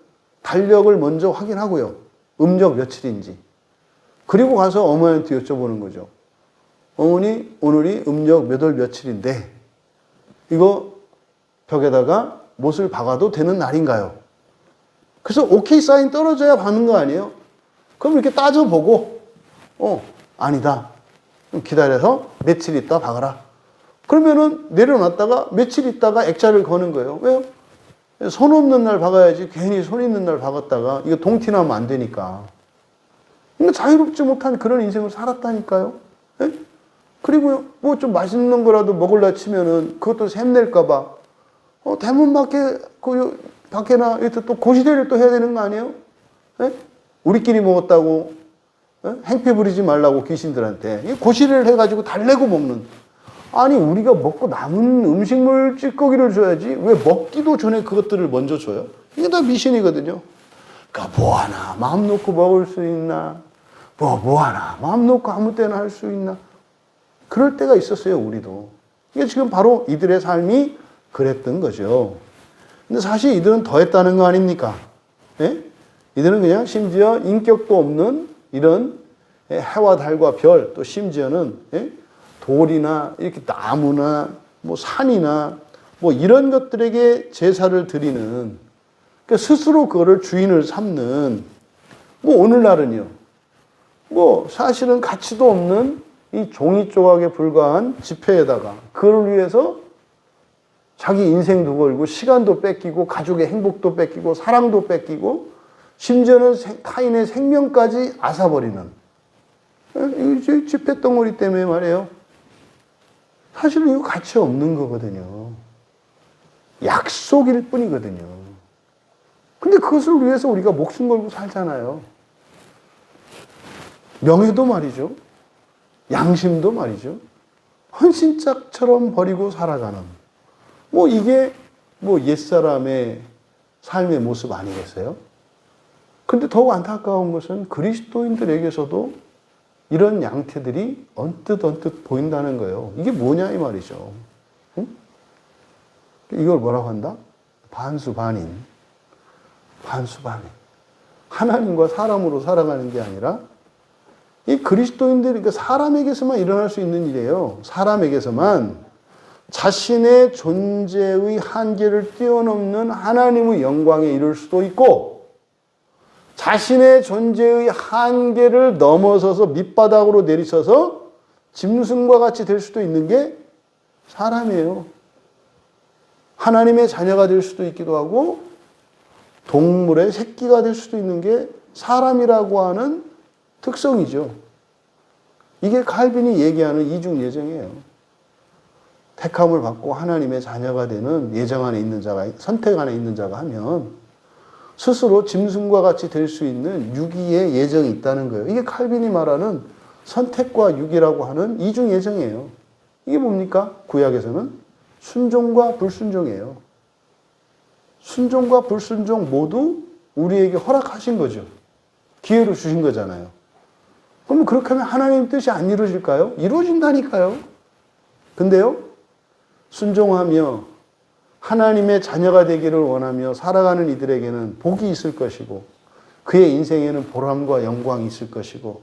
달력을 먼저 확인하고요. 음력 며칠인지. 그리고 가서 어머니한테 여쭤보는 거죠. 어머니, 오늘이 음력 몇 월 며칠인데 이거 벽에다가 못을 박아도 되는 날인가요? 그래서 오케이 사인 떨어져야 박는 거 아니에요? 그럼 이렇게 따져보고 아니다. 기다려서 며칠 있다 박아라. 그러면은 내려놨다가 며칠 있다가 액자를 거는 거예요. 왜요? 손 없는 날 박아야지 괜히 손 있는 날 박았다가 이거 동티나면 안 되니까. 그러니까 자유롭지 못한 그런 인생을 살았다니까요. 예? 그리고 뭐 좀 맛있는 거라도 먹을라 치면은 그것도 샘낼까봐 대문 밖에나 이렇게 또 고시대를 또 해야 되는 거 아니에요? 예? 우리끼리 먹었다고 행패 부리지 말라고 귀신들한테 고시대를 해가지고 달래고 먹는. 아니 우리가 먹고 남은 음식물 찌꺼기를 줘야지 왜 먹기도 전에 그것들을 먼저 줘요? 이게 다 미신이거든요. 그러니까 뭐 하나 마음 놓고 먹을 수 있나? 뭐 하나 마음 놓고 아무 때나 할 수 있나? 그럴 때가 있었어요, 우리도. 이게 지금 바로 이들의 삶이 그랬던 거죠. 근데 사실 이들은 더 했다는 거 아닙니까? 예? 이들은 그냥 심지어 인격도 없는 이런 해와 달과 별, 또 심지어는 돌이나 이렇게 나무나 뭐 산이나 뭐 이런 것들에게 제사를 드리는, 그러니까 스스로 그거를 주인을 삼는, 뭐 오늘날은요, 뭐 사실은 가치도 없는 이 종이 조각에 불과한 지폐에다가 그걸 위해서 자기 인생도 걸고 시간도 뺏기고 가족의 행복도 뺏기고 사랑도 뺏기고 심지어는 타인의 생명까지 앗아버리는 이 지폐덩어리 때문에 말이에요. 사실은 이거 가치 없는 거거든요. 약속일 뿐이거든요. 근데 그것을 위해서 우리가 목숨 걸고 살잖아요. 명예도 말이죠. 양심도 말이죠. 헌신짝처럼 버리고 살아가는. 뭐 이게 뭐 옛사람의 삶의 모습 아니겠어요? 근데 더욱 안타까운 것은 그리스도인들에게서도 이런 양태들이 언뜻 보인다는 거예요. 이게 뭐냐 이 말이죠. 응? 이걸 뭐라고 한다? 반수반인. 반수반인. 하나님과 사람으로 살아가는 게 아니라 이 그리스도인들이 그러니까 사람에게서만 일어날 수 있는 일이에요. 사람에게서만 자신의 존재의 한계를 뛰어넘는 하나님의 영광에 이를 수도 있고 자신의 존재의 한계를 넘어서서 밑바닥으로 내리쳐서 짐승과 같이 될 수도 있는 게 사람이에요. 하나님의 자녀가 될 수도 있기도 하고 동물의 새끼가 될 수도 있는 게 사람이라고 하는 특성이죠. 이게 칼빈이 얘기하는 이중 예정이에요. 택함을 받고 하나님의 자녀가 되는 예정 안에 있는 자가, 선택 안에 있는 자가 하면 스스로 짐승과 같이 될 수 있는 유기의 예정이 있다는 거예요. 이게 칼빈이 말하는 선택과 유기라고 하는 이중 예정이에요. 이게 뭡니까? 구약에서는 순종과 불순종이에요. 순종과 불순종 모두 우리에게 허락하신 거죠. 기회를 주신 거잖아요. 그럼 그렇게 하면 하나님 뜻이 안 이루어질까요? 이루어진다니까요. 근데요, 순종하며 하나님의 자녀가 되기를 원하며 살아가는 이들에게는 복이 있을 것이고 그의 인생에는 보람과 영광이 있을 것이고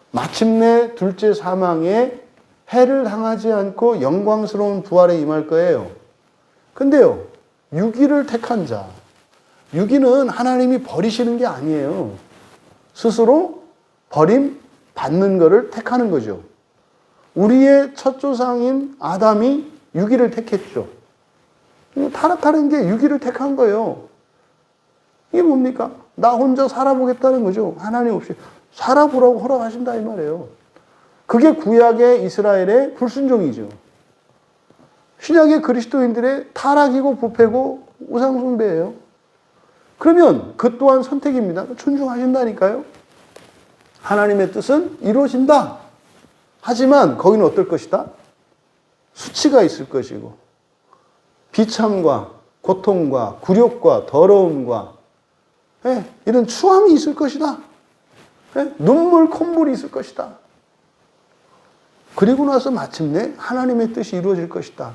마침내 둘째 사망에 해를 당하지 않고 영광스러운 부활에 임할 거예요. 근데요, 유기를 택한 자, 유기는 하나님이 버리시는 게 아니에요. 스스로 버림 받는 것을 택하는 거죠. 우리의 첫 조상인 아담이 유기를 택했죠. 타락하는 게 유기를 택한 거예요. 이게 뭡니까? 나 혼자 살아보겠다는 거죠. 하나님 없이 살아보라고 허락하신다 이 말이에요. 그게 구약의 이스라엘의 불순종이죠. 신약의 그리스도인들의 타락이고 부패고 우상숭배예요. 그러면 그 또한 선택입니다. 존중하신다니까요. 하나님의 뜻은 이루어진다. 하지만 거기는 어떨 것이다? 수치가 있을 것이고 비참과 고통과 굴욕과 더러움과 이런 추함이 있을 것이다. 눈물 콧물이 있을 것이다. 그리고 나서 마침내 하나님의 뜻이 이루어질 것이다.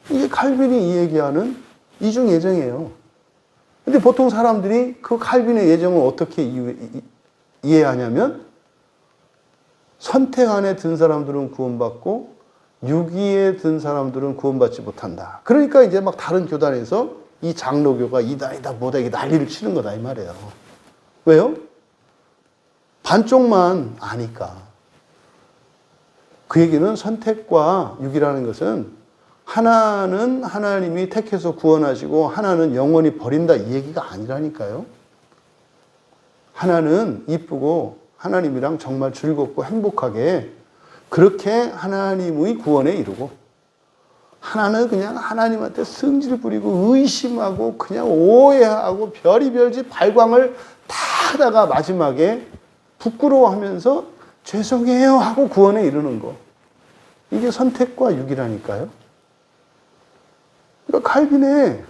이게 칼빈이 이 얘기하는 이중 예정이에요. 근데 보통 사람들이 그 칼빈의 예정을 어떻게 이해하냐면 선택 안에 든 사람들은 구원받고 유기에 든 사람들은 구원받지 못한다. 그러니까 이제 막 다른 교단에서 이 장로교가 이단이다 뭐다 이게 난리를 치는 거다 이 말이에요. 왜요? 반쪽만 아니까. 그 얘기는 선택과 유기라는 것은 하나는 하나님이 택해서 구원하시고 하나는 영원히 버린다 이 얘기가 아니라니까요. 하나는 이쁘고 하나님이랑 정말 즐겁고 행복하게 그렇게 하나님의 구원에 이르고 하나는 그냥 하나님한테 승질 부리고 의심하고 그냥 오해하고 별의별 짓 발광을 다 하다가 마지막에 부끄러워하면서 죄송해요 하고 구원에 이르는 거. 이게 선택과 유기라니까요. 그러니까 칼빈의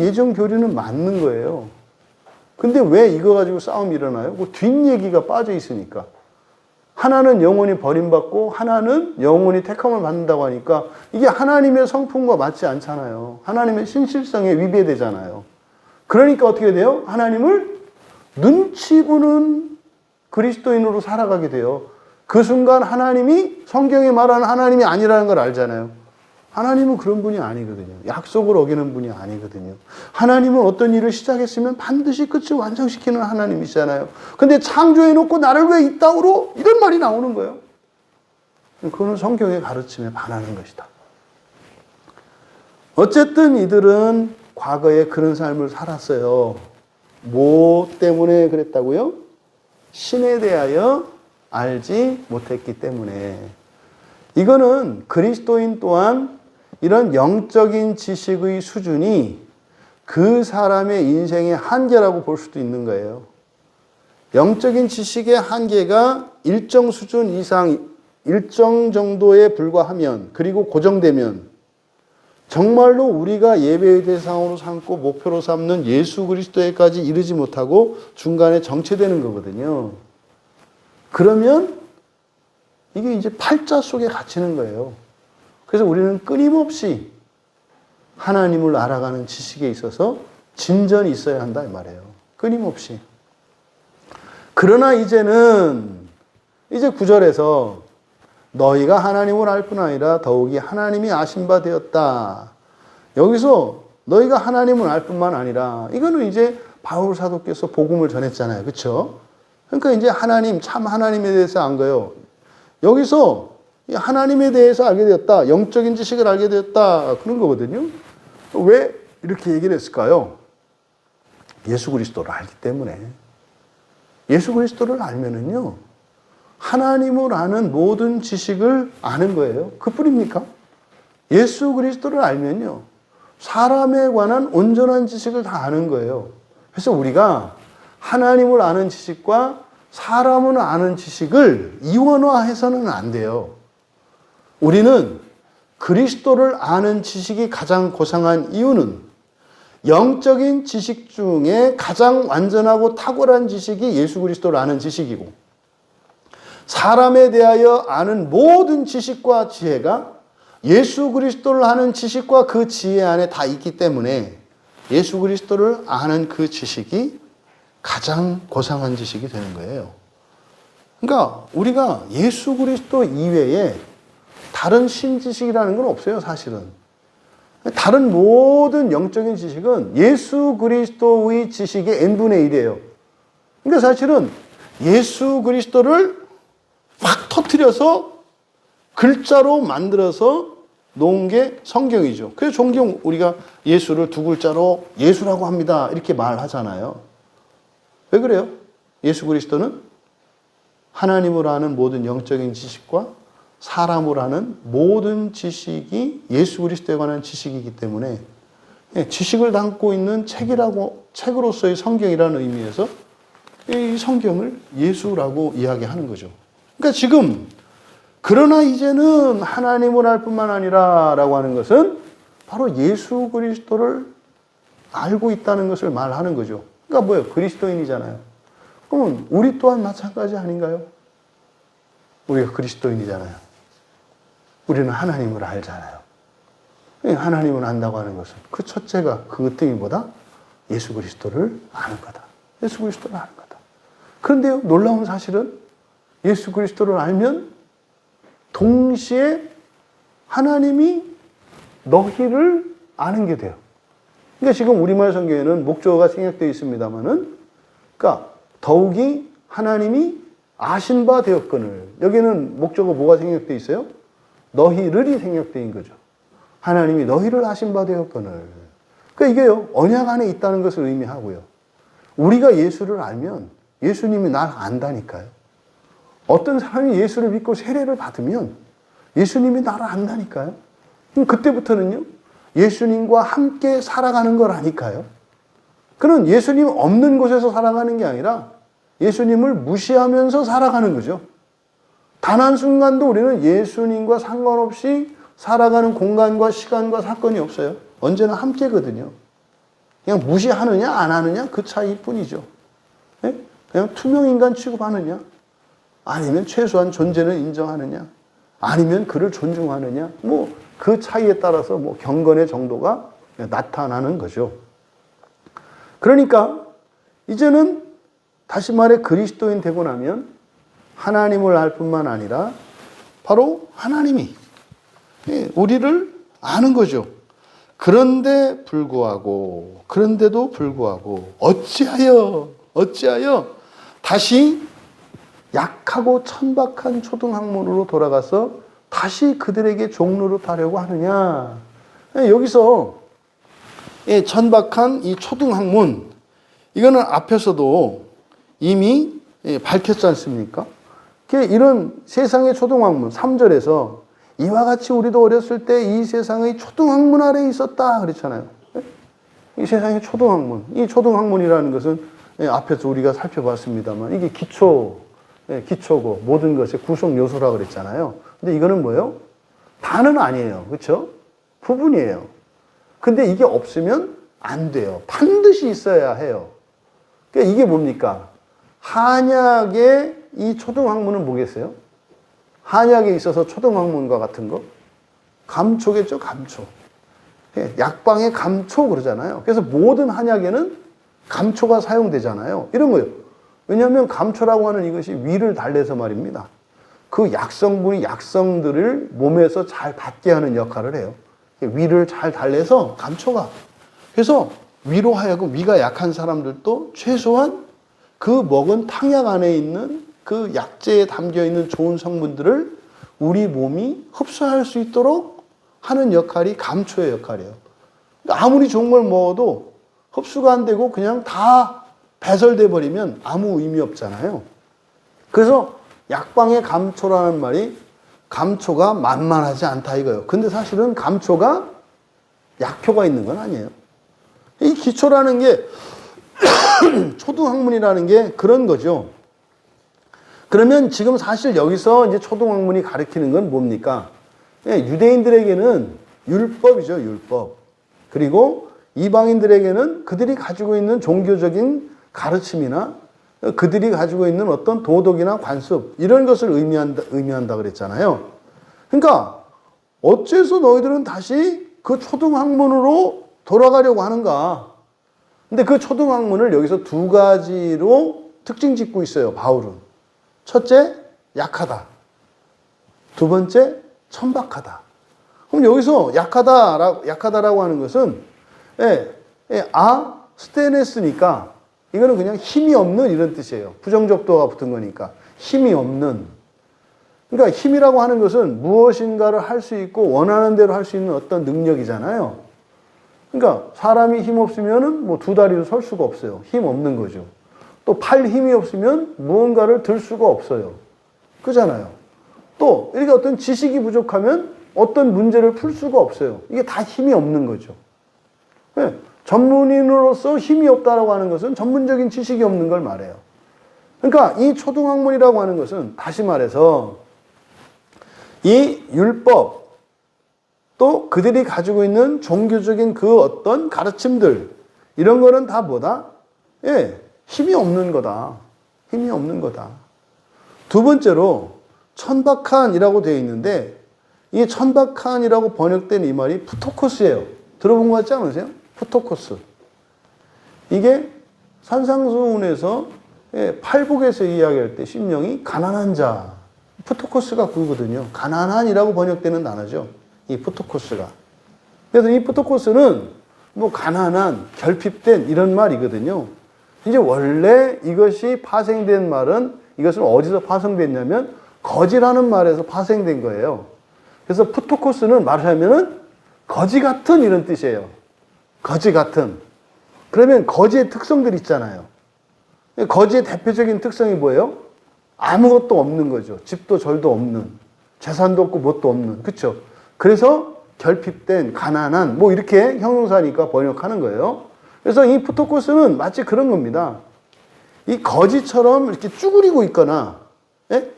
예정 교리는 맞는 거예요. 근데 왜 이거 가지고 싸움이 일어나요? 그 뒷얘기가 빠져 있으니까. 하나는 영원히 버림받고 하나는 영원히 택함을 받는다고 하니까 이게 하나님의 성품과 맞지 않잖아요. 하나님의 신실성에 위배되잖아요. 그러니까 어떻게 돼요? 하나님을 눈치 보는 그리스도인으로 살아가게 돼요. 그 순간 하나님이 성경에 말하는 하나님이 아니라는 걸 알잖아요. 하나님은 그런 분이 아니거든요. 약속을 어기는 분이 아니거든요. 하나님은 어떤 일을 시작했으면 반드시 끝을 완성시키는 하나님이잖아요. 근데 창조해놓고 나를 왜 이따구로 이런 말이 나오는 거예요. 그거는 성경의 가르침에 반하는 것이다. 어쨌든 이들은 과거에 그런 삶을 살았어요. 뭐 때문에 그랬다고요? 신에 대하여 알지 못했기 때문에. 이거는 그리스도인 또한 이런 영적인 지식의 수준이 그 사람의 인생의 한계라고 볼 수도 있는 거예요. 영적인 지식의 한계가 일정 수준 이상, 일정 정도에 불과하면, 그리고 고정되면 정말로 우리가 예배의 대상으로 삼고 목표로 삼는 예수 그리스도에까지 이르지 못하고 중간에 정체되는 거거든요. 그러면 이게 이제 팔자 속에 갇히는 거예요. 그래서 우리는 끊임없이 하나님을 알아가는 지식에 있어서 진전이 있어야 한다 이 말이에요. 끊임없이. 그러나 이제는 이제 9절에서 너희가 하나님을 알 뿐 아니라 더욱이 하나님이 아신 바 되었다. 여기서 너희가 하나님을 알 뿐만 아니라 이거는 이제 바울 사도께서 복음을 전했잖아요. 그렇죠? 그러니까 이제 하나님, 참 하나님에 대해서 안 거예요. 여기서 하나님에 대해서 알게 되었다. 영적인 지식을 알게 되었다. 그런 거거든요. 왜 이렇게 얘기를 했을까요? 예수 그리스도를 알기 때문에. 예수 그리스도를 알면은요, 하나님을 아는 모든 지식을 아는 거예요. 그뿐입니까? 예수 그리스도를 알면요, 사람에 관한 온전한 지식을 다 아는 거예요. 그래서 우리가 하나님을 아는 지식과 사람을 아는 지식을 이원화해서는 안 돼요. 우리는 그리스도를 아는 지식이 가장 고상한 이유는 영적인 지식 중에 가장 완전하고 탁월한 지식이 예수 그리스도를 아는 지식이고, 사람에 대하여 아는 모든 지식과 지혜가 예수 그리스도를 아는 지식과 그 지혜 안에 다 있기 때문에 예수 그리스도를 아는 그 지식이 가장 고상한 지식이 되는 거예요. 그러니까 우리가 예수 그리스도 이외에 다른 신지식이라는 건 없어요, 사실은. 다른 모든 영적인 지식은 예수 그리스도의 지식의 n분의 1이에요. 그러니까 사실은 예수 그리스도를 확 터뜨려서 글자로 만들어서 놓은 게 성경이죠. 그래서 종종 우리가 예수를 두 글자로 예수라고 합니다. 이렇게 말하잖아요. 왜 그래요? 예수 그리스도는 하나님을 아는 모든 영적인 지식과 사람을 아는 모든 지식이 예수 그리스도에 관한 지식이기 때문에 지식을 담고 있는 책으로서의 성경이라는 의미에서 이 성경을 예수라고 이야기하는 거죠. 그러니까 지금 그러나 이제는 하나님을 알 뿐만 아니라 라고 하는 것은 바로 예수 그리스도를 알고 있다는 것을 말하는 거죠. 그러니까 뭐예요? 그리스도인이잖아요. 그러면 우리 또한 마찬가지 아닌가요? 우리가 그리스도인이잖아요. 우리는 하나님을 알잖아요. 하나님을 안다고 하는 것은 그 첫째가 그 어떤 뭐다? 예수 그리스도를 아는 거다. 예수 그리스도를 아는 거다. 그런데요, 놀라운 사실은 예수 그리스도를 알면 동시에 하나님이 너희를 아는 게 돼요. 그러니까 지금 우리말 성경에는 목적어가 생략되어 있습니다만은, 그러니까 더욱이 하나님이 아신 바 되었거늘. 여기는 목적어 뭐가 생략되어 있어요? 너희를이 생략되어 있는 거죠. 하나님이 너희를 아신 바 되었거늘. 그러니까 이게요, 언약 안에 있다는 것을 의미하고요. 우리가 예수를 알면 예수님이 날 안다니까요. 어떤 사람이 예수를 믿고 세례를 받으면 예수님이 나를 안다니까요. 그럼 그때부터는요, 예수님과 함께 살아가는 걸 아니까요. 그는 예수님 없는 곳에서 살아가는 게 아니라 예수님을 무시하면서 살아가는 거죠. 단 한순간도 우리는 예수님과 상관없이 살아가는 공간과 시간과 사건이 없어요. 언제나 함께거든요. 그냥 무시하느냐 안 하느냐 그 차이뿐이죠. 네? 그냥 투명인간 취급하느냐, 아니면 최소한 존재는 인정하느냐, 아니면 그를 존중하느냐, 뭐 그 차이에 따라서 뭐 경건의 정도가 나타나는 거죠. 그러니까 이제는 다시 말해 그리스도인 되고 나면 하나님을 알 뿐만 아니라 바로 하나님이 우리를 아는 거죠. 그런데도 불구하고 어찌하여 다시 약하고 천박한 초등학문으로 돌아가서 다시 그들에게 종노릇하려고 하느냐. 여기서 천박한 이 초등학문, 이거는 앞에서도 이미 밝혔지 않습니까? 이런 세상의 초등학문, 3절에서 이와 같이 우리도 어렸을 때 이 세상의 초등학문 아래에 있었다 그랬잖아요. 이 세상의 초등학문, 이 초등학문이라는 것은 앞에서 우리가 살펴봤습니다만 이게 기초고 모든 것의 구성 요소라 그랬잖아요. 근데 이거는 뭐예요? 다는 아니에요. 그렇죠? 부분이에요. 근데 이게 없으면 안 돼요. 반드시 있어야 해요. 그러니까 이게 뭡니까? 한약의 이 초등학문은 뭐겠어요? 한약에 있어서 초등학문과 같은 거? 감초겠죠, 감초. 약방의 감초 그러잖아요. 그래서 모든 한약에는 감초가 사용되잖아요. 이런 거예요. 왜냐하면 감초라고 하는 이것이 위를 달래서 말입니다. 그 약성분이 약성들을 몸에서 잘 받게 하는 역할을 해요. 위를 잘 달래서 감초가. 그래서 위로 하여금 위가 약한 사람들도 최소한 그 먹은 탕약 안에 있는 그 약재에 담겨 있는 좋은 성분들을 우리 몸이 흡수할 수 있도록 하는 역할이 감초의 역할이에요. 그러니까 아무리 좋은 걸 먹어도 흡수가 안 되고 그냥 다 배설돼 버리면 아무 의미 없잖아요. 그래서 약방의 감초라는 말이 감초가 만만하지 않다 이거예요. 근데 사실은 감초가 약효가 있는 건 아니에요. 이 기초라는 게 초등학문이라는 게 그런 거죠. 그러면 지금 사실 여기서 이제 초등학문이 가리키는 건 뭡니까? 유대인들에게는 율법이죠, 율법. 그리고 이방인들에게는 그들이 가지고 있는 종교적인 가르침이나 그들이 가지고 있는 어떤 도덕이나 관습, 이런 것을 의미한다 그랬잖아요. 그러니까 어째서 너희들은 다시 그 초등학문으로 돌아가려고 하는가? 근데 그 초등학문을 여기서 두 가지로 특징 짓고 있어요, 바울은. 첫째, 약하다. 두 번째, 천박하다. 그럼 여기서 약하다라고 하는 것은 스테네스니까 이거는 그냥 힘이 없는 이런 뜻이에요. 부정적도가 붙은 거니까. 힘이 없는. 그러니까 힘이라고 하는 것은 무엇인가를 할 수 있고 원하는 대로 할 수 있는 어떤 능력이잖아요. 그러니까 사람이 힘 없으면은 뭐 두 다리로 설 수가 없어요. 힘 없는 거죠. 또 팔 힘이 없으면 무언가를 들 수가 없어요. 그잖아요. 또 이렇게 어떤 지식이 부족하면 어떤 문제를 풀 수가 없어요. 이게 다 힘이 없는 거죠. 네. 전문인으로서 힘이 없다라고 하는 것은 전문적인 지식이 없는 걸 말해요. 그러니까 이 초등학문이라고 하는 것은 다시 말해서 이 율법 또 그들이 가지고 있는 종교적인 그 어떤 가르침들 이런 거는 다 뭐다? 힘이 없는 거다. 힘이 없는 거다. 두 번째로 천박한이라고 되어 있는데 이 천박한이라고 번역된 이 말이 푸토코스예요. 들어본 것 같지 않으세요? 푸토코스. 이게 산상수훈에서 팔복에서 이야기할 때 심령이 가난한 자, 프토코스가 그거거든요. 가난한이라고 번역되는 단어죠. 이 프토코스가. 그래서 이 프토코스는 뭐 가난한, 결핍된 이런 말이거든요. 이제 원래 이것이 파생된 말은 이것은 어디서 파생됐냐면 거지라는 말에서 파생된 거예요. 그래서 프토코스는 말하면은 거지 같은 이런 뜻이에요. 거지 같은. 그러면 거지의 특성들 있잖아요. 거지의 대표적인 특성이 뭐예요? 아무것도 없는 거죠. 집도 절도 없는, 재산도 없고 뭣도 없는. 그렇죠? 그래서 결핍된, 가난한 뭐 이렇게 형용사니까 번역하는 거예요. 그래서 이 프토코스는 마치 그런 겁니다. 이 거지처럼 이렇게 쭈그리고 있거나, 예?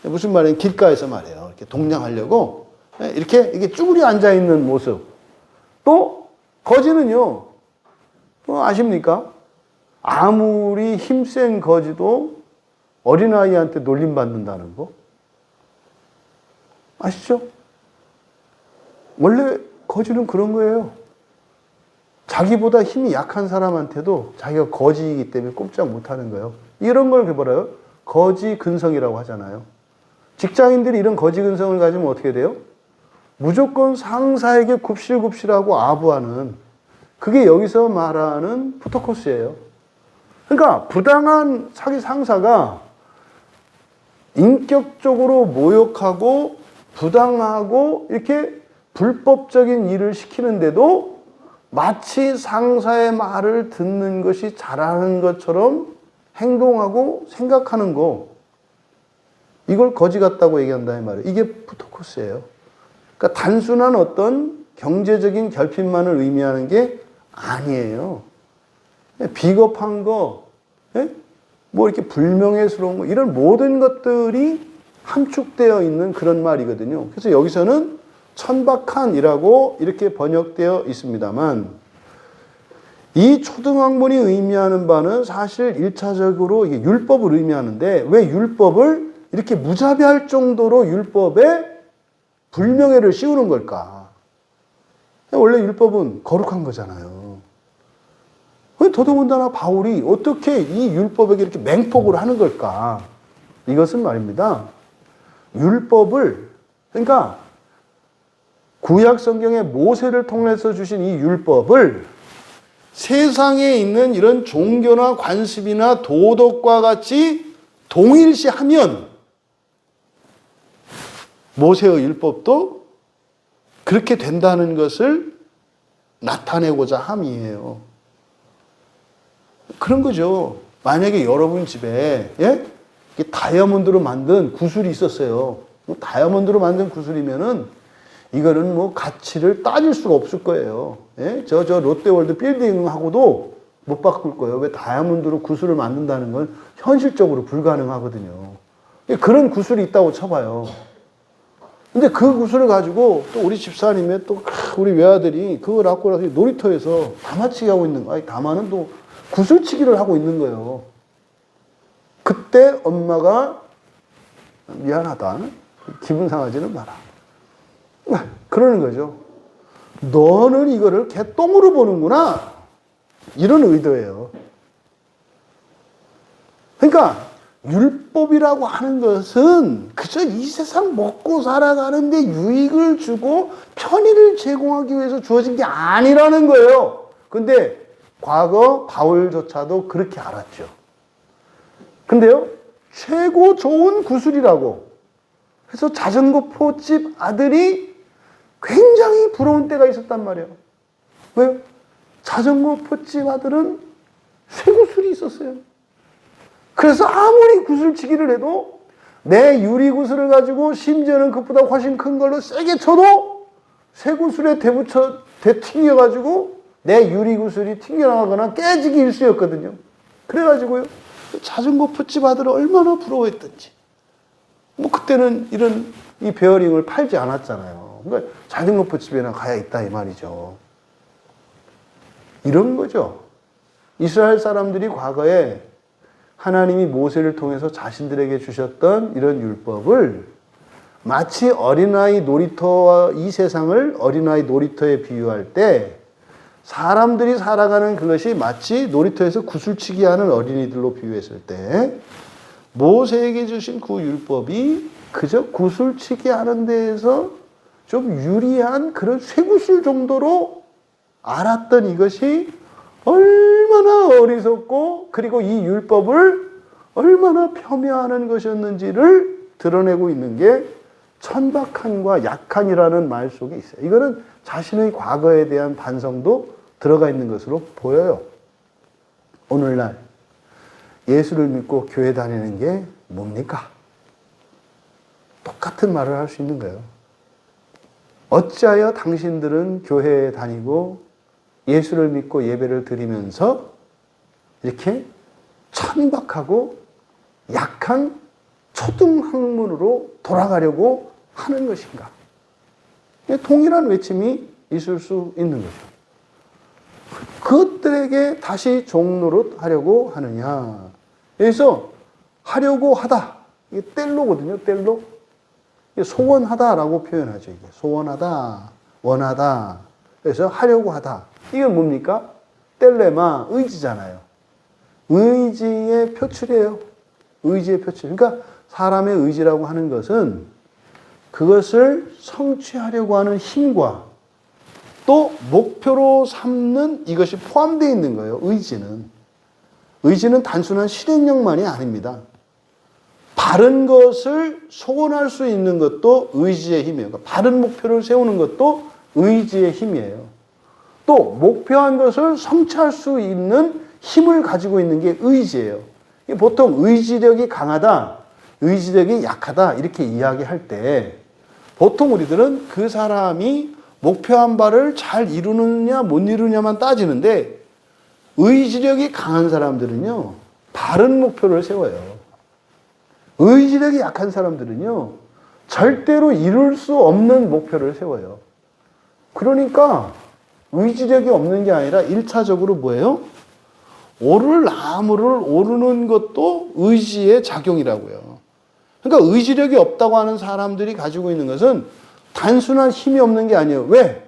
무슨 말이에요? 길가에서 말해요. 이렇게 동냥하려고 이렇게 쭈그려 앉아 있는 모습. 또 거지는요, 아십니까? 아무리 힘센 거지도 어린아이한테 놀림받는다는 거 아시죠? 원래 거지는 그런 거예요. 자기보다 힘이 약한 사람한테도 자기가 거지이기 때문에 꼼짝 못하는 거예요. 이런 걸 뭐라요? 거지 근성이라고 하잖아요. 직장인들이 이런 거지 근성을 가지면 어떻게 돼요? 무조건 상사에게 굽실굽실하고 아부하는, 그게 여기서 말하는 프토코스예요. 그러니까 부당한 자기 상사가 인격적으로 모욕하고 부당하고 이렇게 불법적인 일을 시키는데도 마치 상사의 말을 듣는 것이 잘하는 것처럼 행동하고 생각하는 거, 이걸 거지 같다고 얘기한다 이 말이에요. 이게 프토코스예요. 그러니까 단순한 어떤 경제적인 결핍만을 의미하는 게 아니에요. 비겁한 거, 뭐 이렇게 불명예스러운 거, 이런 모든 것들이 함축되어 있는 그런 말이거든요. 그래서 여기서는 천박한이라고 이렇게 번역되어 있습니다만, 이 초등학문이 의미하는 바는 사실 1차적으로 이게 율법을 의미하는데, 왜 율법을 이렇게 무자비할 정도로 율법에 불명예를 씌우는 걸까? 원래 율법은 거룩한 거잖아요. 왜 더더군다나 바울이 어떻게 이 율법에게 이렇게 맹폭을 하는 걸까? 이것은 말입니다. 율법을, 그러니까 구약 성경의 모세를 통해서 주신 이 율법을 세상에 있는 이런 종교나 관습이나 도덕과 같이 동일시하면 모세의 율법도 그렇게 된다는 것을 나타내고자 함이에요. 그런 거죠. 만약에 여러분 집에 다이아몬드로 만든 구슬이 있었어요. 다이아몬드로 만든 구슬이면은 이거는 뭐 가치를 따질 수가 없을 거예요. 저 롯데월드 빌딩하고도 못 바꿀 거예요. 왜? 다이아몬드로 구슬을 만든다는 건 현실적으로 불가능하거든요. 그런 구슬이 있다고 쳐봐요. 근데 그 구슬을 가지고 또 우리 집사님의 또 우리 외아들이 그걸 갖고 나서 놀이터에서 다마치기 하고 있는 거예요. 다마는 또 구슬치기를 하고 있는 거예요. 그때 엄마가 미안하다. 기분 상하지는 마라. 그러는 거죠. 너는 이거를 개똥으로 보는구나. 이런 의도예요. 그러니까 율법이라고 하는 것은 그저 이 세상 먹고 살아가는데 유익을 주고 편의를 제공하기 위해서 주어진 게 아니라는 거예요. 근데 과거 바울조차도 그렇게 알았죠. 근데요, 최고 좋은 구슬이라고 해서 자전거 포집 아들이 굉장히 부러운 때가 있었단 말이에요. 왜요? 자전거 포집 아들은 쇠구슬이 있었어요. 그래서 아무리 구슬치기를 해도 내 유리구슬을 가지고 심지어는 그보다 훨씬 큰 걸로 세게 쳐도 쇠구슬에 되튕겨가지고 내 유리구슬이 튕겨나가거나 깨지기 일쑤였거든요. 그래가지고요, 자전거 포집 아들을 얼마나 부러워했던지. 뭐 그때는 이런 이 베어링을 팔지 않았잖아요. 그러니까 자전거 포집에나 가야 있다 이 말이죠. 이런 거죠. 이스라엘 사람들이 과거에 하나님이 모세를 통해서 자신들에게 주셨던 이런 율법을 마치 어린아이 놀이터와 이 세상을 어린아이 놀이터에 비유할 때 사람들이 살아가는 그것이 마치 놀이터에서 구슬치기 하는 어린이들로 비유했을 때 모세에게 주신 그 율법이 그저 구슬치기 하는 데에서 좀 유리한 그런 쇠구슬 정도로 알았던 이것이 얼마나 어리석고 그리고 이 율법을 얼마나 폄훼하는 것이었는지를 드러내고 있는 게 천박한과 약한이라는 말 속에 있어요. 이거는 자신의 과거에 대한 반성도 들어가 있는 것으로 보여요. 오늘날 예수를 믿고 교회 다니는 게 뭡니까? 똑같은 말을 할 수 있는 거예요. 어찌하여 당신들은 교회에 다니고 예수를 믿고 예배를 드리면서 이렇게 천박하고 약한 초등학문으로 돌아가려고 하는 것인가? 동일한 외침이 있을 수 있는 거죠. 그것들에게 다시 종노릇 하려고 하느냐? 여기서 하려고 하다. 이게 뗄로거든요. 뗄로. 소원하다라고 표현하죠. 이게 소원하다, 원하다. 그래서 하려고 하다. 이건 뭡니까? 뗄레마, 의지잖아요. 의지의 표출이에요. 의지의 표출. 그러니까 사람의 의지라고 하는 것은 그것을 성취하려고 하는 힘과 또 목표로 삼는 이것이 포함되어 있는 거예요. 의지는. 의지는 단순한 실행력만이 아닙니다. 바른 것을 소원할 수 있는 것도 의지의 힘이에요. 그러니까 바른 목표를 세우는 것도 의지의 힘이에요. 또 목표한 것을 성취할 수 있는 힘을 가지고 있는 게 의지예요. 보통 의지력이 강하다, 의지력이 약하다 이렇게 이야기할 때 보통 우리들은 그 사람이 목표한 바를 잘 이루느냐 못 이루느냐만 따지는데 의지력이 강한 사람들은요 바른 목표를 세워요. 의지력이 약한 사람들은요 절대로 이룰 수 없는 목표를 세워요. 그러니까 의지력이 없는 게 아니라 1차적으로 뭐예요? 오를 나무를 오르는 것도 의지의 작용이라고요. 그러니까 의지력이 없다고 하는 사람들이 가지고 있는 것은 단순한 힘이 없는 게 아니에요. 왜?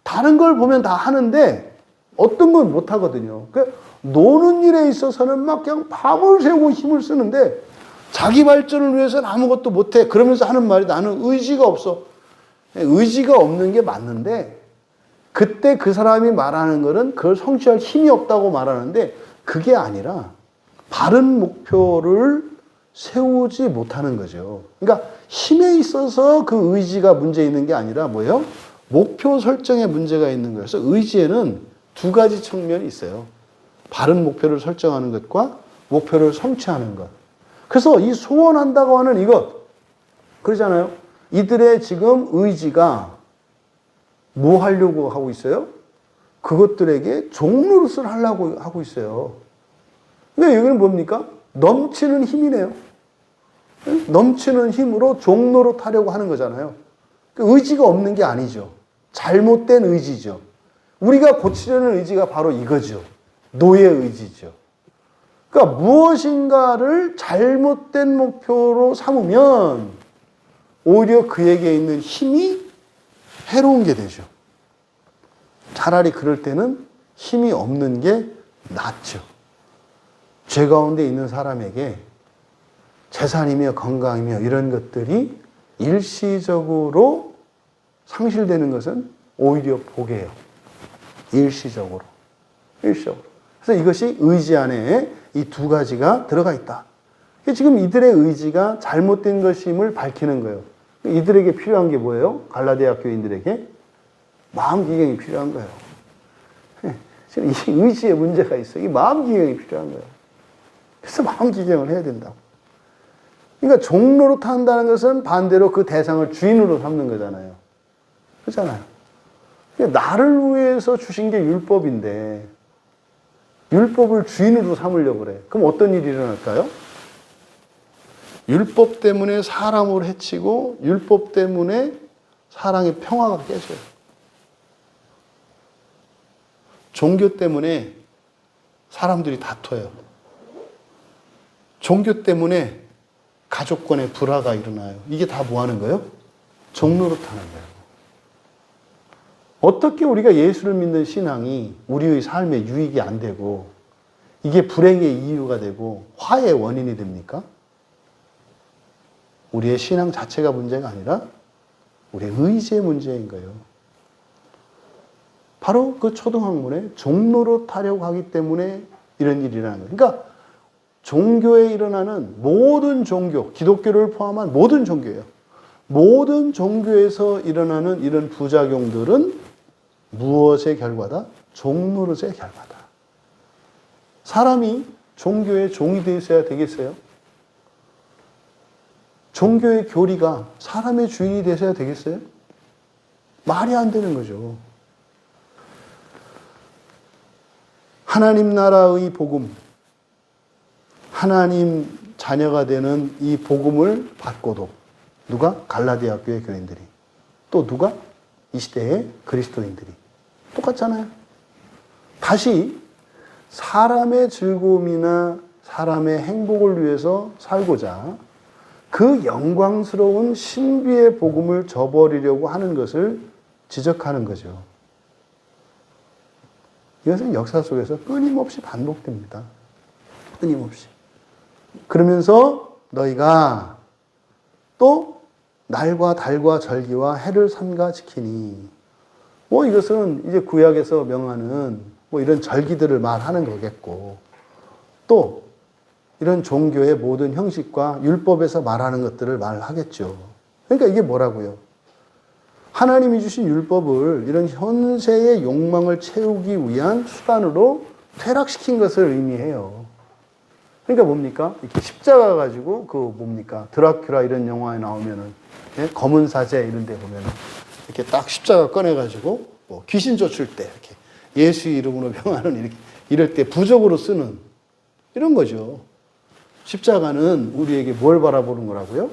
다른 걸 보면 다 하는데 어떤 건 못 하거든요. 그러니까 노는 일에 있어서는 막 그냥 밤을 새우고 힘을 쓰는데 자기 발전을 위해서는 아무것도 못해. 그러면서 하는 말이 나는 의지가 없어. 의지가 없는 게 맞는데 그때 그 사람이 말하는 것은 그걸 성취할 힘이 없다고 말하는데 그게 아니라 바른 목표를 세우지 못하는 거죠. 그러니까 힘에 있어서 그 의지가 문제 있는 게 아니라 뭐예요? 목표 설정에 문제가 있는 거예요. 그래서 의지에는 두 가지 측면이 있어요. 바른 목표를 설정하는 것과 목표를 성취하는 것. 그래서 이 소원한다고 하는 이것, 그러잖아요. 이들의 지금 의지가 뭐 하려고 하고 있어요? 그것들에게 종노릇을 하려고 하고 있어요. 근데 여기는 뭡니까? 넘치는 힘이네요. 넘치는 힘으로 종노릇 하려고 하는 거잖아요. 의지가 없는 게 아니죠. 잘못된 의지죠. 우리가 고치려는 의지가 바로 이거죠. 노예 의지죠. 그러니까 무엇인가를 잘못된 목표로 삼으면 오히려 그에게 있는 힘이 해로운 게 되죠. 차라리 그럴 때는 힘이 없는 게 낫죠. 죄 가운데 있는 사람에게 재산이며 건강이며 이런 것들이 일시적으로 상실되는 것은 오히려 복이에요. 일시적으로. 그래서 이것이 의지 안에 이 두 가지가 들어가 있다. 지금 이들의 의지가 잘못된 것임을 밝히는 거예요. 이들에게 필요한 게 뭐예요? 갈라디아 교인들에게 마음 기경이 필요한 거예요. 지금 이 의지에 문제가 있어요. 이 마음 기경이 필요한 거예요. 그래서 마음 기경을 해야 된다고. 그러니까 종로로 탄다는 것은 반대로 그 대상을 주인으로 삼는 거잖아요. 그렇잖아요. 나를 위해서 주신 게 율법인데 율법을 주인으로 삼으려고 그래. 그럼 어떤 일이 일어날까요? 율법 때문에 사람을 해치고 율법 때문에 사랑의 평화가 깨져요. 종교 때문에 사람들이 다퉈요. 종교 때문에 가족 간에 불화가 일어나요. 이게 다 뭐 하는 거예요? 종노릇 하는 거예요. 어떻게 우리가 예수를 믿는 신앙이 우리의 삶에 유익이 안 되고 이게 불행의 이유가 되고 화의 원인이 됩니까? 우리의 신앙 자체가 문제가 아니라 우리의 의지의 문제인 거예요. 바로 그 초등학문에 종로로 타려고 하기 때문에 이런 일이 일어나는 거예요. 그러니까 종교에 일어나는 모든 종교, 기독교를 포함한 모든 종교예요. 모든 종교에서 일어나는 이런 부작용들은 무엇의 결과다? 종노릇의 결과다. 사람이 종교의 종이 되어 있어야 되겠어요? 종교의 교리가 사람의 주인이 되어야 되겠어요? 말이 안 되는 거죠. 하나님 나라의 복음, 하나님 자녀가 되는 이 복음을 받고도 누가? 갈라디아 교회 교인들이. 또 누가? 이 시대의 그리스도인들이. 똑같잖아요. 다시 사람의 즐거움이나 사람의 행복을 위해서 살고자 그 영광스러운 신비의 복음을 저버리려고 하는 것을 지적하는 거죠. 이것은 역사 속에서 끊임없이 반복됩니다. 끊임없이. 그러면서 너희가 또 날과 달과 절기와 해를 삼가 지키니. 이것은 이제 구약에서 명하는 이런 절기들을 말하는 거겠고, 또 이런 종교의 모든 형식과 율법에서 말하는 것들을 말하겠죠. 그러니까 이게 뭐라고요? 하나님이 주신 율법을 이런 현세의 욕망을 채우기 위한 수단으로 퇴락시킨 것을 의미해요. 그러니까 뭡니까? 이렇게 십자가 가지고 뭡니까? 드라큘라 이런 영화에 나오면은 검은 사제 이런 데 보면은 이렇게 딱 십자가 꺼내 가지고 귀신 쫓을 때 이렇게 예수 이름으로 명하는 이렇게 이럴 때 부적으로 쓰는 이런 거죠. 십자가는 우리에게 뭘 바라보는 거라고요?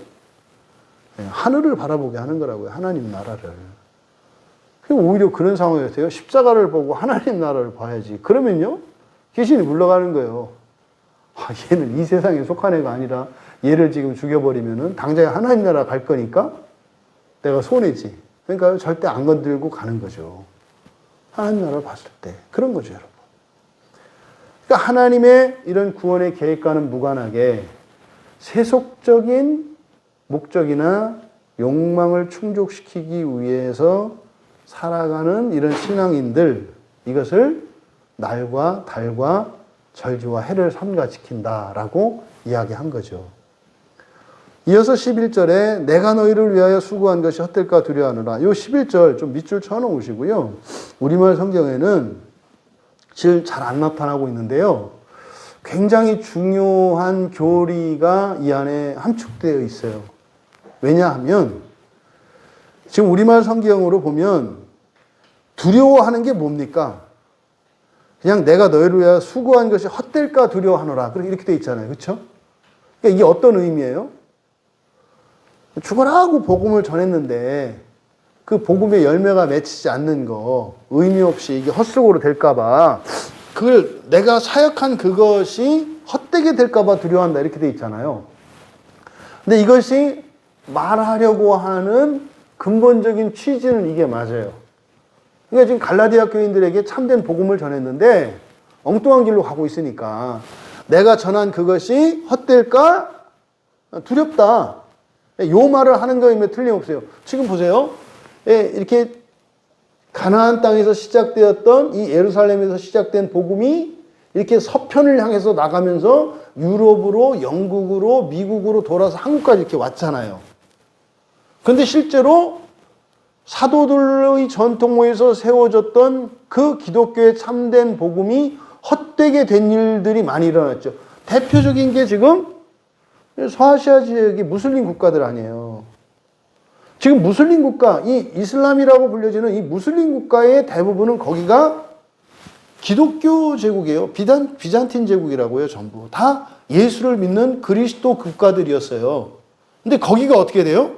하늘을 바라보게 하는 거라고요. 하나님 나라를. 오히려 그런 상황이었어요. 십자가를 보고 하나님 나라를 봐야지. 그러면요, 귀신이 물러가는 거예요. 얘는 이 세상에 속한 애가 아니라 얘를 지금 죽여버리면은 당장 하나님 나라 갈 거니까 내가 손해지. 그러니까 절대 안 건들고 가는 거죠. 하나님 나라를 봤을 때. 그런 거죠, 여러분. 그러니까 하나님의 이런 구원의 계획과는 무관하게 세속적인 목적이나 욕망을 충족시키기 위해서 살아가는 이런 신앙인들, 이것을 날과 달과 절기와 해를 삼가 지킨다라고 이야기한 거죠. 이어서 11절에 내가 너희를 위하여 수고한 것이 헛될까 두려워하노라. 이 11절 좀 밑줄 쳐놓으시고요. 우리말 성경에는 잘 안 나타나고 있는데요. 굉장히 중요한 교리가 이 안에 함축되어 있어요. 왜냐하면 지금 우리말 성경으로 보면 두려워하는 게 뭡니까? 그냥 내가 너희를 위하여 수고한 것이 헛될까 두려워하노라. 이렇게 돼 있잖아요. 그렇죠? 그러니까 이게 어떤 의미예요? 죽어라고 복음을 전했는데 그 복음의 열매가 맺히지 않는 거, 의미 없이 이게 헛수고로 될까봐, 그걸 내가 사역한 그것이 헛되게 될까봐 두려워한다. 이렇게 돼 있잖아요. 근데 이것이 말하려고 하는 근본적인 취지는 이게 맞아요. 그러니까 지금 갈라디아 교인들에게 참된 복음을 전했는데 엉뚱한 길로 가고 있으니까 내가 전한 그것이 헛될까? 두렵다. 요 말을 하는 거임에 틀림없어요. 지금 보세요. 이렇게 가나안 땅에서 시작되었던 이 예루살렘에서 시작된 복음이 이렇게 서편을 향해서 나가면서 유럽으로, 영국으로, 미국으로 돌아서 한국까지 이렇게 왔잖아요. 그런데 실제로 사도들의 전통모에서 세워졌던 그 기독교의 참된 복음이 헛되게 된 일들이 많이 일어났죠. 대표적인 게 지금 서아시아 지역이 무슬림 국가들 아니에요. 지금 무슬림 국가, 이 이슬람이라고 불려지는 이 무슬림 국가의 대부분은 거기가 기독교 제국이에요. 비잔틴 제국이라고요, 전부. 다 예수를 믿는 그리스도 국가들이었어요. 근데 거기가 어떻게 돼요?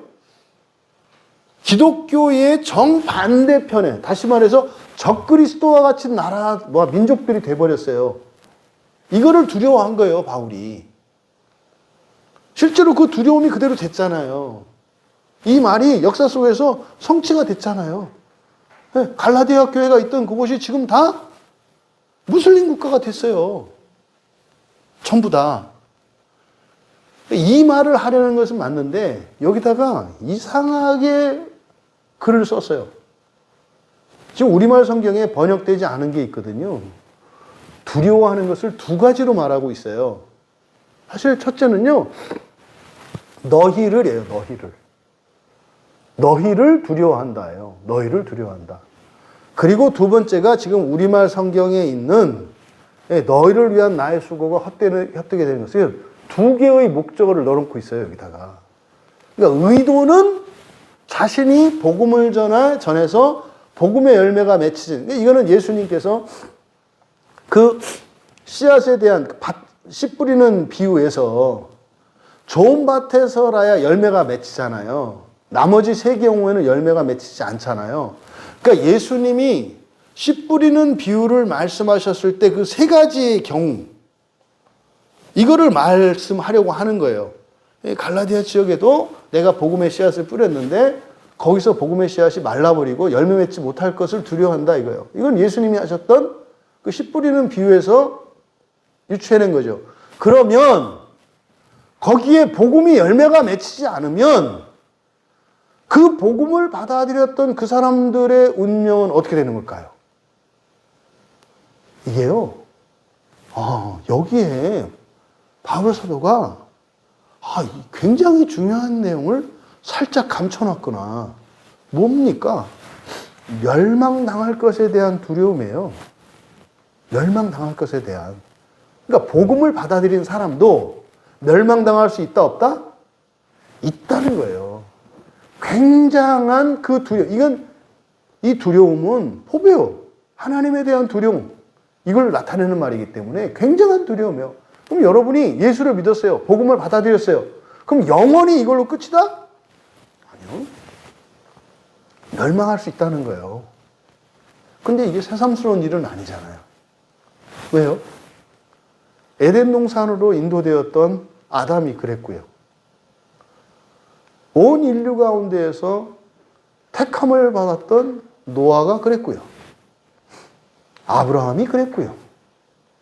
기독교의 정반대편에, 다시 말해서 적그리스도와 같이 나라, 민족들이 돼버렸어요. 이거를 두려워한 거예요, 바울이. 실제로 그 두려움이 그대로 됐잖아요. 이 말이 역사 속에서 성취가 됐잖아요. 갈라디아 교회가 있던 그곳이 지금 다 무슬림 국가가 됐어요. 전부 다. 이 말을 하려는 것은 맞는데 여기다가 이상하게 글을 썼어요. 지금 우리말 성경에 번역되지 않은 게 있거든요. 두려워하는 것을 두 가지로 말하고 있어요. 사실 첫째는요, 너희를 해요, 너희를. 너희를 두려워한다예요. 너희를 두려워한다. 그리고 두 번째가 지금 우리말 성경에 있는 너희를 위한 나의 수고가 헛되게 되는 것을 두 개의 목적어를 넣어놓고 있어요, 여기다가. 그러니까 의도는 자신이 복음을 전해서 복음의 열매가 맺히지. 이거는 예수님께서 그 씨앗에 대한 씨 뿌리는 비유에서 좋은 밭에서라야 열매가 맺히잖아요. 나머지 세 경우에는 열매가 맺히지 않잖아요. 그러니까 예수님이 씨 뿌리는 비유를 말씀하셨을 때 그 세 가지의 경우, 이거를 말씀하려고 하는 거예요. 갈라디아 지역에도 내가 복음의 씨앗을 뿌렸는데 거기서 복음의 씨앗이 말라버리고 열매 맺지 못할 것을 두려워한다 이거예요. 이건 예수님이 하셨던 그 씨 뿌리는 비유에서 유추해낸 거죠. 그러면 거기에 복음이 열매가 맺히지 않으면 그 복음을 받아들였던 그 사람들의 운명은 어떻게 되는 걸까요? 이게요, 여기에 바울 사도가 굉장히 중요한 내용을 살짝 감춰놨구나. 뭡니까? 멸망당할 것에 대한 두려움이에요. 멸망당할 것에 대한. 그러니까 복음을 받아들인 사람도 멸망당할 수 있다 없다? 있다는 거예요. 굉장한 그 두려움. 이 두려움은 포배요. 하나님에 대한 두려움. 이걸 나타내는 말이기 때문에 굉장한 두려움이에요. 그럼 여러분이 예수를 믿었어요. 복음을 받아들였어요. 그럼 영원히 이걸로 끝이다? 아니요. 멸망할 수 있다는 거예요. 근데 이게 새삼스러운 일은 아니잖아요. 왜요? 에덴 동산으로 인도되었던 아담이 그랬고요. 온 인류 가운데에서 택함을 받았던 노아가 그랬고요. 아브라함이 그랬고요.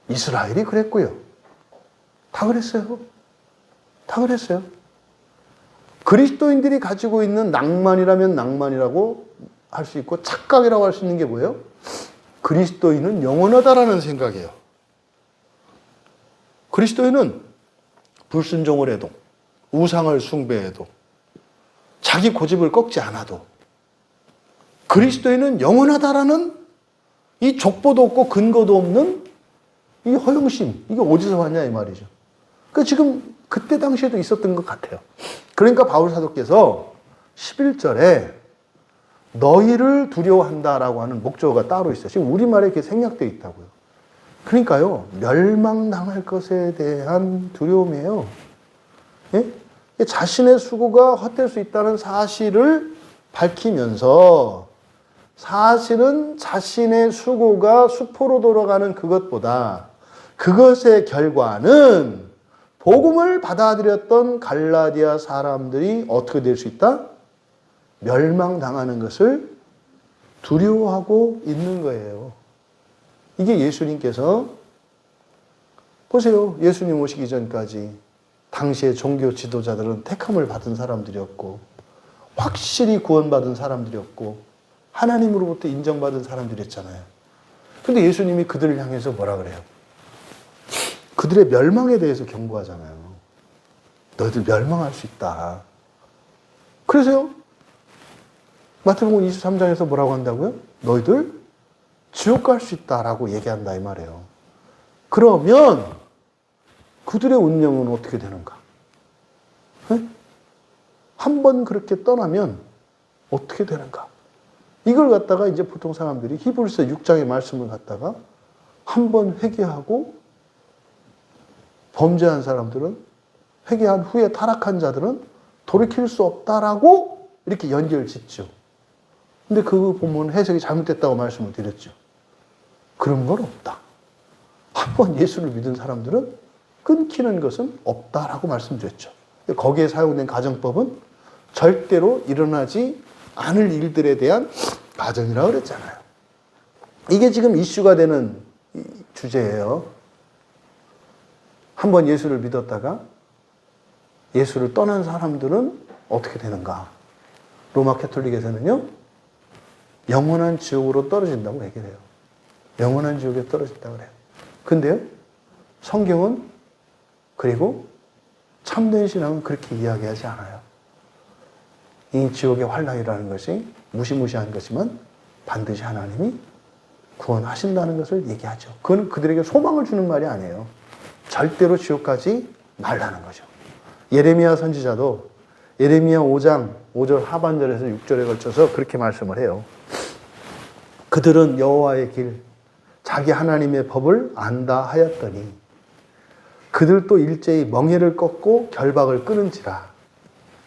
이스라엘이 그랬고요. 다 그랬어요. 다 그랬어요. 그리스도인들이 가지고 있는 낭만이라면 낭만이라고 할 수 있고 착각이라고 할 수 있는 게 뭐예요? 그리스도인은 영원하다라는 생각이에요. 그리스도인은 불순종을 해도 우상을 숭배해도 자기 고집을 꺾지 않아도 그리스도인은 영원하다라는 이 족보도 없고 근거도 없는 이 허영심, 이게 어디서 왔냐 이 말이죠. 그러니까 지금 그때 당시에도 있었던 것 같아요. 그러니까 바울 사도께서 11절에 너희를 두려워한다라고 하는 목적어가 따로 있어요. 지금 우리말에 이렇게 생략되어 있다고요. 그러니까요, 멸망당할 것에 대한 두려움이에요. 예? 자신의 수고가 헛될 수 있다는 사실을 밝히면서 사실은 자신의 수고가 수포로 돌아가는 그것보다 그것의 결과는 복음을 받아들였던 갈라디아 사람들이 어떻게 될 수 있다? 멸망당하는 것을 두려워하고 있는 거예요. 이게 예수님께서 보세요. 예수님 오시기 전까지 당시의 종교 지도자들은 택함을 받은 사람들이었고 확실히 구원받은 사람들이었고 하나님으로부터 인정받은 사람들이었잖아요. 근데 예수님이 그들을 향해서 뭐라 그래요? 그들의 멸망에 대해서 경고하잖아요. 너희들 멸망할 수 있다. 그래서요, 마태복음 23장에서 뭐라고 한다고요? 너희들 지옥 갈 수 있다라고 얘기한다 이 말이에요. 그러면 그들의 운명은 어떻게 되는가? 한 번 그렇게 떠나면 어떻게 되는가? 이걸 갖다가 이제 보통 사람들이 히브리서 6장의 말씀을 갖다가 한 번 회개하고 범죄한 사람들은, 회개한 후에 타락한 자들은 돌이킬 수 없다라고 이렇게 연결 짓죠. 근데 그 본문 해석이 잘못됐다고 말씀을 드렸죠. 그런 건 없다. 한 번 예수를 믿은 사람들은 끊기는 것은 없다라고 말씀드렸죠. 거기에 사용된 가정법은 절대로 일어나지 않을 일들에 대한 가정이라고 그랬잖아요. 이게 지금 이슈가 되는 주제예요. 한번 예수를 믿었다가 예수를 떠난 사람들은 어떻게 되는가? 로마 캐톨릭에서는요, 영원한 지옥으로 떨어진다고 얘기를 해요. 영원한 지옥에 떨어진다고 그래요. 근데요, 성경은 그리고 참된 신앙은 그렇게 이야기하지 않아요. 이 지옥의 환락이라는 것이 무시무시한 것이지만 반드시 하나님이 구원하신다는 것을 얘기하죠. 그건 그들에게 소망을 주는 말이 아니에요. 절대로 지옥까지 말라는 거죠. 예레미야 선지자도 예레미야 5장 5절 하반절에서 6절에 걸쳐서 그렇게 말씀을 해요. 그들은 여호와의 길, 자기 하나님의 법을 안다 하였더니 그들도 일제히 멍에를 꺾고 결박을 끊은지라.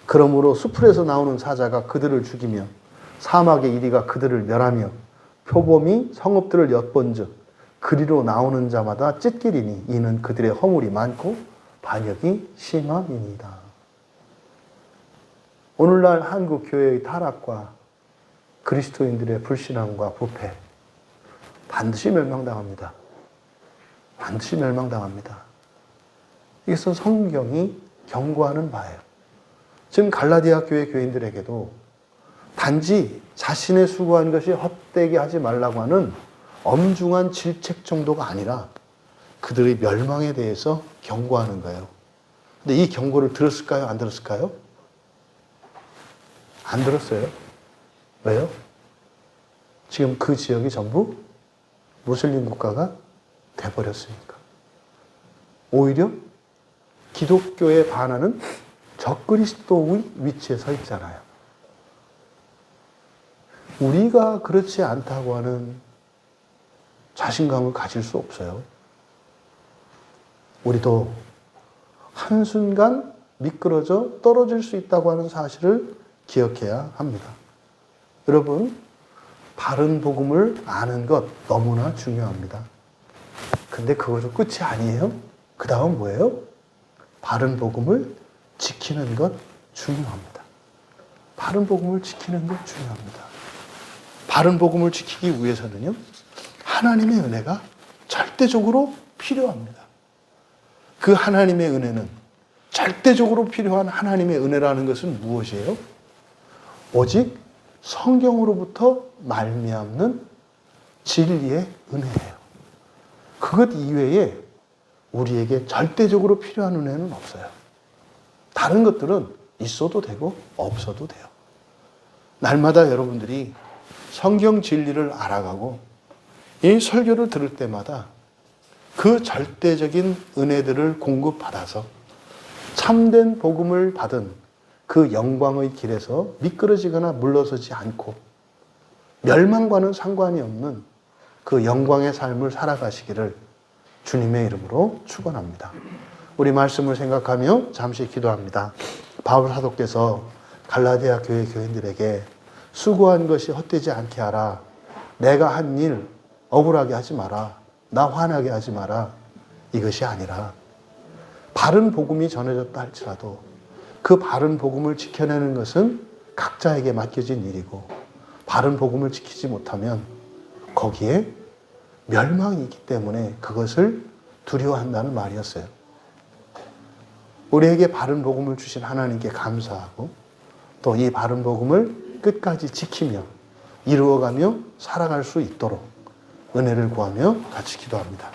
그러므로 수풀에서 나오는 사자가 그들을 죽이며 사막의 이리가 그들을 멸하며 표범이 성읍들을 엿본즉 그리로 나오는 자마다 찢기리니 이는 그들의 허물이 많고 반역이 심함이니이다. 오늘날 한국 교회의 타락과 그리스도인들의 불신앙과 부패 반드시 멸망당합니다. 반드시 멸망당합니다. 이것은 성경이 경고하는 바예요. 지금 갈라디아 교회 교인들에게도 단지 자신의 수고한 것이 헛되게 하지 말라고 하는 엄중한 질책 정도가 아니라 그들의 멸망에 대해서 경고하는 거예요. 근데 이 경고를 들었을까요? 안 들었을까요? 안 들었어요. 왜요? 지금 그 지역이 전부 무슬림 국가가 돼버렸으니까. 오히려 기독교에 반하는 적그리스도의 위치에 서 있잖아요. 우리가 그렇지 않다고 하는 자신감을 가질 수 없어요. 우리도 한순간 미끄러져 떨어질 수 있다고 하는 사실을 기억해야 합니다. 여러분, 바른 복음을 아는 것 너무나 중요합니다. 근데 그것도 끝이 아니에요. 그 다음 뭐예요? 바른 복음을 지키는 것 중요합니다. 바른 복음을 지키는 것 중요합니다. 바른 복음을 지키기 위해서는요, 하나님의 은혜가 절대적으로 필요합니다. 그 하나님의 은혜는, 절대적으로 필요한 하나님의 은혜라는 것은 무엇이에요? 오직 성경으로부터 말미암는 진리의 은혜예요. 그것 이외에 우리에게 절대적으로 필요한 은혜는 없어요. 다른 것들은 있어도 되고 없어도 돼요. 날마다 여러분들이 성경 진리를 알아가고 이 설교를 들을 때마다 그 절대적인 은혜들을 공급받아서 참된 복음을 받은 그 영광의 길에서 미끄러지거나 물러서지 않고 멸망과는 상관이 없는 그 영광의 삶을 살아가시기를 주님의 이름으로 축원합니다. 우리 말씀을 생각하며 잠시 기도합니다. 바울 사도께서 갈라디아 교회 교인들에게 수고한 것이 헛되지 않게 하라. 내가 한 일 억울하게 하지 마라. 나 화나게 하지 마라. 이것이 아니라 바른 복음이 전해졌다 할지라도 그 바른 복음을 지켜내는 것은 각자에게 맡겨진 일이고 바른 복음을 지키지 못하면 거기에 멸망이 있기 때문에 그것을 두려워한다는 말이었어요. 우리에게 바른 복음을 주신 하나님께 감사하고 또 이 바른 복음을 끝까지 지키며 이루어가며 살아갈 수 있도록 은혜를 구하며 같이 기도합니다.